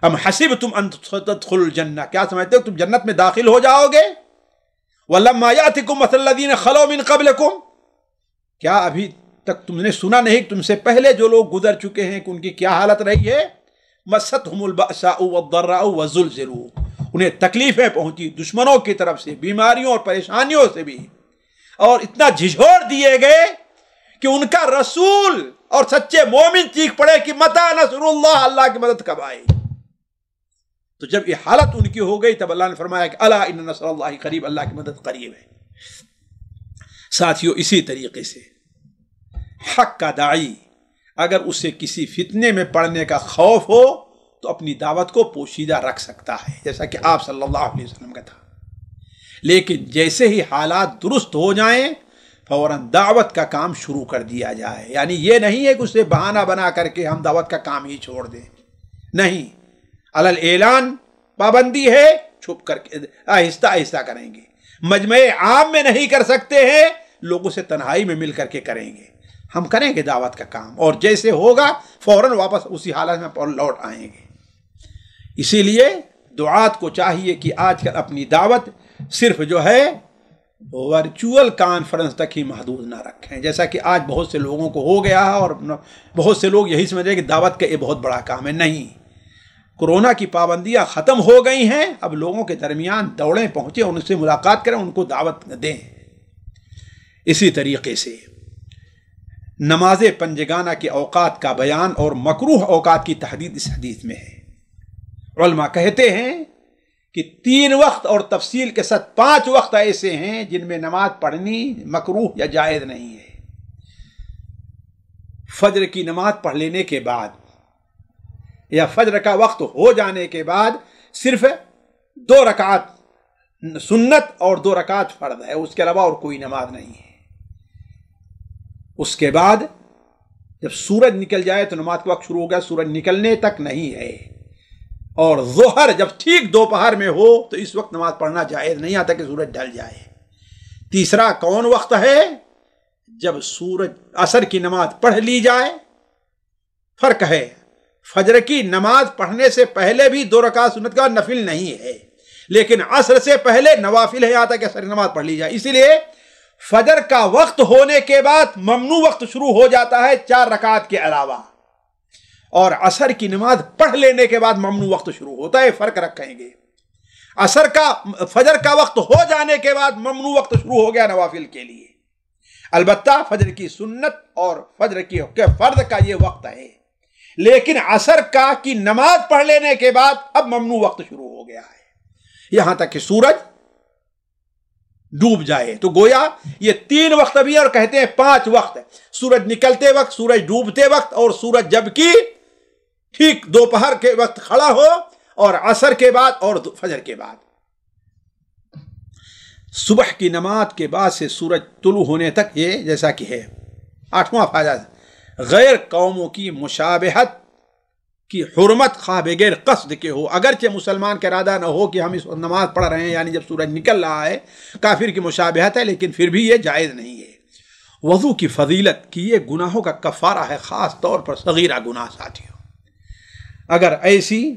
S1: ام حسبتم ان تدخلوا الجنہ، کیا سمجھتے ہو تم جنت میں داخل ہو جاؤ گے؟ ولما یأتکم مثل الذین خلوا من قبلکم، کیا ابھی تک تم نے سنا نہیں کہ تم سے پہلے جو لوگ گزر چکے ہیں کہ ان کی کیا حالت رہی ہے؟ مستهم البأساء والضراء وزلزلوا، انہیں تکلیفیں پہنچی دشمنوں کی طرف سے، بیماریوں اور پریشانیوں سے بھی، اور اتنا جھنجھوڑ دیے گئے کہ ان کا رسول اور سچے مومن چیخ پڑے کہ متی نصر اللہ، اللہ کی مدد کب آئے؟ تو جب یہ حالت ان کی ہو گئی تب اللہ نے فرمایا کہ الا ان نصر اللہ قریب، اللہ کی مدد قریب ہے۔ ساتھیوں، اسی طریقے سے حق کا داعی اگر اسے کسی فتنے میں پڑنے کا خوف ہو تو اپنی دعوت کو پوشیدہ رکھ سکتا ہے، جیسا کہ آپ صلی اللہ علیہ وسلم کا تھا، لیکن جیسے ہی حالات درست ہو جائیں فوراً دعوت کا کام شروع کر دیا جائے۔ یعنی یہ نہیں ہے کہ اسے بہانہ بنا کر کے ہم دعوت کا کام ہی چھوڑ دیں، نہیں، علل اعلان پابندی ہے، چھپ کر کے آہستہ آہستہ کریں گے، مجمع عام میں نہیں کر سکتے ہیں، لوگوں سے تنہائی میں مل کر کے کریں گے، ہم کریں گے دعوت کا کام، اور جیسے ہوگا فوراً واپس اسی حالت میں لوٹ آئیں گے۔ اسی لیے دعات کو چاہیے کہ آج کل اپنی دعوت صرف جو ہے ورچوئل کانفرنس تک ہی محدود نہ رکھیں، جیسا کہ آج بہت سے لوگوں کو ہو گیا ہے، اور بہت سے لوگ یہی سمجھ رہے ہیں کہ دعوت کا یہ بہت بڑا کام ہے۔ نہیں، کورونا کی پابندیاں ختم ہو گئی ہیں، اب لوگوں کے درمیان دوڑیں، پہنچے، ان سے ملاقات کریں، ان کو دعوت دیں۔ اسی طریقے سے نماز پنجگانہ کے اوقات کا بیان اور مکروہ اوقات کی تحدید اس حدیث میں ہے۔ علماء کہتے ہیں کہ 3 وقت اور تفصیل کے ساتھ 5 وقت ایسے ہیں جن میں نماز پڑھنی مکروہ یا جائز نہیں ہے۔ فجر کی نماز پڑھ لینے کے بعد یا فجر کا وقت ہو جانے کے بعد صرف 2 رکعت سنت اور 2 رکعت فرض ہے، اس کے علاوہ اور کوئی نماز نہیں ہے۔ اس کے بعد جب سورج نکل جائے تو نماز کا وقت شروع ہو گیا، سورج نکلنے تک نہیں ہے۔ اور ظہر جب ٹھیک دوپہر میں ہو تو اس وقت نماز پڑھنا جائز نہیں آتا کہ سورج ڈھل جائے۔ تیسرا کون وقت ہے؟ جب سورج عصر کی نماز پڑھ لی جائے۔ فرق ہے، فجر کی نماز پڑھنے سے پہلے بھی 2 رکعت سنت کا نفل نہیں ہے، لیکن عصر سے پہلے نوافل ہے، یہاں تک کہ عصر کی نماز پڑھ لی جائے۔ اسی لیے فجر کا وقت ہونے کے بعد ممنوع وقت شروع ہو جاتا ہے 4 رکعت کے علاوہ، اور عصر کی نماز پڑھ لینے کے بعد ممنوع وقت شروع ہوتا ہے۔ فرق رکھیں گے، فجر کا وقت ہو جانے کے بعد ممنوع وقت شروع ہو گیا نوافل کے لیے۔ البتہ فجر کی سنت اور فجر کی فرض کا یہ وقت ہے، لیکن عصر کی نماز پڑھ لینے کے بعد اب ممنوع وقت شروع ہو گیا ہے، یہاں تک کہ سورج ڈوب جائے۔ تو گویا یہ 3 وقت بھی، اور کہتے ہیں 5 وقت: سورج نکلتے وقت، سورج ڈوبتے وقت، اور سورج جب کی ٹھیک دوپہر کے وقت کھڑا ہو، اور عصر کے بعد اور فجر کے بعد۔ صبح کی نماز کے بعد سے سورج طلوع ہونے تک یہ جیسا کہ ہے۔ 8واں فائدہ، غیر قوموں کی مشابہت کی حرمت خواہ بغیر قصد کے ہو، اگرچہ مسلمان کا ارادہ نہ ہو کہ ہم اس نماز پڑھ رہے ہیں، یعنی جب سورج نکل رہا ہے، کافر کی مشابہت ہے، لیکن پھر بھی یہ جائز نہیں ہے۔ وضو کی فضیلت کی یہ گناہوں کا کفارہ ہے، خاص طور پر صغیرہ گناہ ساتھیوں۔ اگر ایسی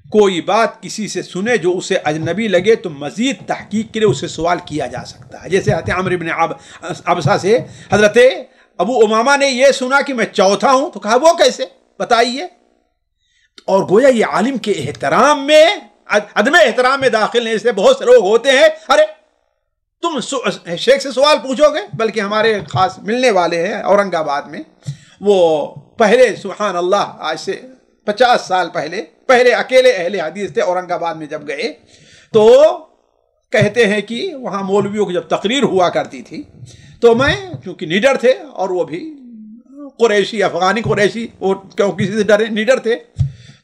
S1: کوئی بات کسی سے سنے جو اسے اجنبی لگے تو مزید تحقیق کے لیے اسے سوال کیا جا سکتا ہے۔ جیسے حضرت عمرو بن عبسہ سے حضرت ابو امامہ نے یہ سنا کہ میں چوتھا ہوں، تو کہا وہ کیسے، بتائیے۔ اور گویا یہ عالم کے احترام میں عدم احترام میں داخل نہیں۔ سے بہت سے لوگ ہوتے ہیں، ارے تم شیخ سے سوال پوچھو گے، بلکہ ہمارے خاص ملنے والے ہیں اورنگ آباد میں، وہ پہلے سبحان اللہ آج سے 50 سال پہلے اکیلے اہل حدیث تھے، اورنگ آباد میں جب گئے تو کہتے ہیں کہ وہاں مولویوں کی جب تقریر ہوا کرتی تھی تو میں چونکہ نیڈر تھے، اور وہ بھی قریشی، افغانی قریشی، وہ کسی سے ڈرے نیڈر تھے،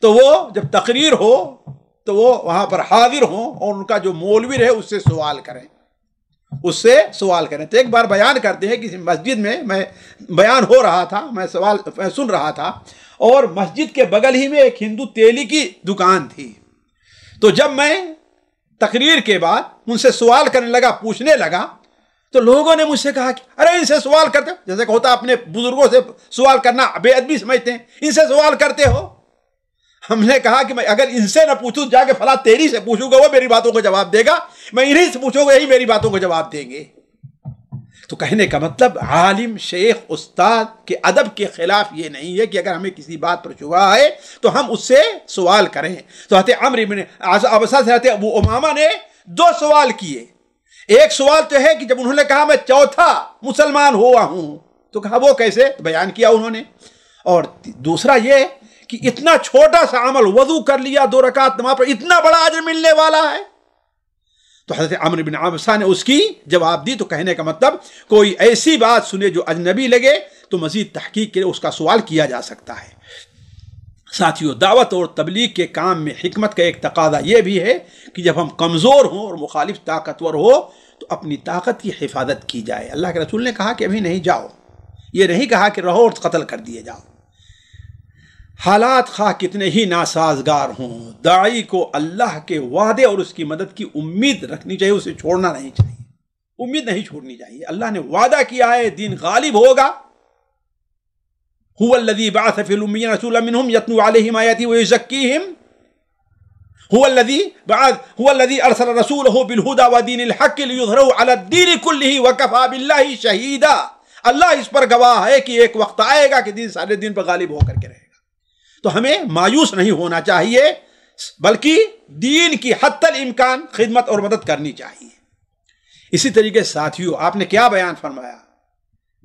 S1: تو وہ جب تقریر ہو تو وہ وہاں پر حاضر ہوں اور ان کا جو مولوی رہے اس سے سوال کریں، تو ایک بار بیان کرتے ہیں کسی مسجد میں بیان ہو رہا تھا، میں سوال سن رہا تھا، اور مسجد کے بغل ہی میں ایک ہندو تیلی کی دکان تھی۔ تو جب میں تقریر کے بعد ان سے سوال کرنے لگا، پوچھنے لگا، تو لوگوں نے مجھ سے کہا کہ ارے ان سے سوال کرتے ہو، جیسے کہ ہوتا اپنے بزرگوں سے سوال کرنا بے ادبی سمجھتے ہیں، ان سے سوال کرتے ہو۔ ہم نے کہا کہ میں اگر ان سے نہ پوچھوں، جا کے فلاں تیری سے پوچھوں گا، وہ میری باتوں کو جواب دے گا، میں انہی سے پوچھوں گا، یہی میری باتوں کو جواب دیں گے۔ تو کہنے کا مطلب عالم، شیخ، استاد کے ادب کے خلاف یہ نہیں ہے کہ اگر ہمیں کسی بات پر شبہ ہے تو ہم اس سے سوال کریں۔ تو حضرت عمرو بن عبسہ سے حضرت ابو امامہ نے 2 سوال کیے۔ ایک سوال تو ہے کہ جب انہوں نے کہا میں چوتھا مسلمان ہوا ہوں، تو کہا وہ کیسے، بیان کیا انہوں نے۔ اور دوسرا یہ کہ اتنا چھوٹا سا عمل، وضو کر لیا، 2 رکعت نماز پر، اتنا بڑا اجر ملنے والا ہے۔ تو حضرت عمرو بن عبسہ نے اس کی جواب دی۔ تو کہنے کا مطلب کوئی ایسی بات سنے جو اجنبی لگے تو مزید تحقیق کے لیے اس کا سوال کیا جا سکتا ہے۔ ساتھیوں، دعوت اور تبلیغ کے کام میں حکمت کا ایک تقاضا یہ بھی ہے کہ جب ہم کمزور ہوں اور مخالف طاقتور ہو تو اپنی طاقت کی حفاظت کی جائے۔ اللہ کے رسول نے کہا کہ ابھی نہیں جاؤ، یہ نہیں کہا کہ رہو اور قتل کر دیے جاؤ۔ حالات خواہ کتنے ہی ناسازگار ہوں، داعی کو اللہ کے وعدے اور اس کی مدد کی امید رکھنی چاہیے، اسے چھوڑنا نہیں چاہیے، امید نہیں چھوڑنی چاہیے۔ اللہ نے وعدہ کیا ہے دین غالب ہوگا۔ هو الذی بعث فی الامیین رسولا منہم یتلو علیہم آیاتہ ویزکیہم، هو الذی ارسل رسولہ بالہدی ودین الحق لیظہرہ علی الدین کلہ وکفی باللہ شہیدا۔ اللہ اس پر گواہ ہے کہ ایک وقت آئے گا کہ دین سارے دین پر غالب ہو کر کے رہے گا۔ تو ہمیں مایوس نہیں ہونا چاہیے، بلکہ دین کی حتی الامکان خدمت اور مدد کرنی چاہیے۔ اسی طریقے ساتھیوں، آپ نے کیا بیان فرمایا،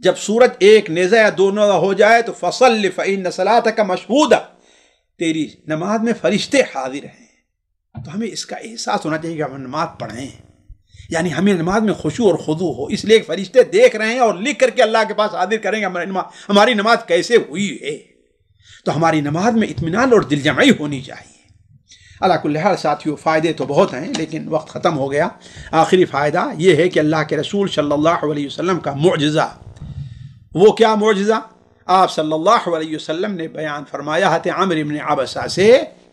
S1: جب سورج ایک نیزہ یا 2 نیزہ ہو جائے تو فصل فإن صلاتک مشہودہ، تیری نماز میں فرشتے حاضر ہیں۔ تو ہمیں اس کا احساس ہونا چاہیے کہ ہم نماز پڑھیں، یعنی ہمیں نماز میں خشوع اور خضوع ہو، اس لیے فرشتے دیکھ رہے ہیں اور لکھ کر کے اللہ کے پاس حاضر کریں گے ہماری نماز کیسے ہوئی ہے۔ تو ہماری نماز میں اطمینان اور دل جمعی ہونی چاہیے۔ اللہ کل حال ساتھیوں، فائدے تو بہت ہیں لیکن وقت ختم ہو گیا۔ آخری فائدہ یہ ہے کہ اللہ کے رسول صلی اللہ علیہ وسلم کا معجزہ، وہ کیا معجزہ؟ آپ صلی اللہ علیہ وسلم نے بیان فرمایا حضرت عمرو بن عبسہ سے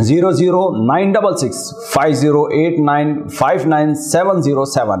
S2: 009665089590707।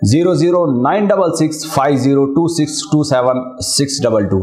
S2: 0096650262762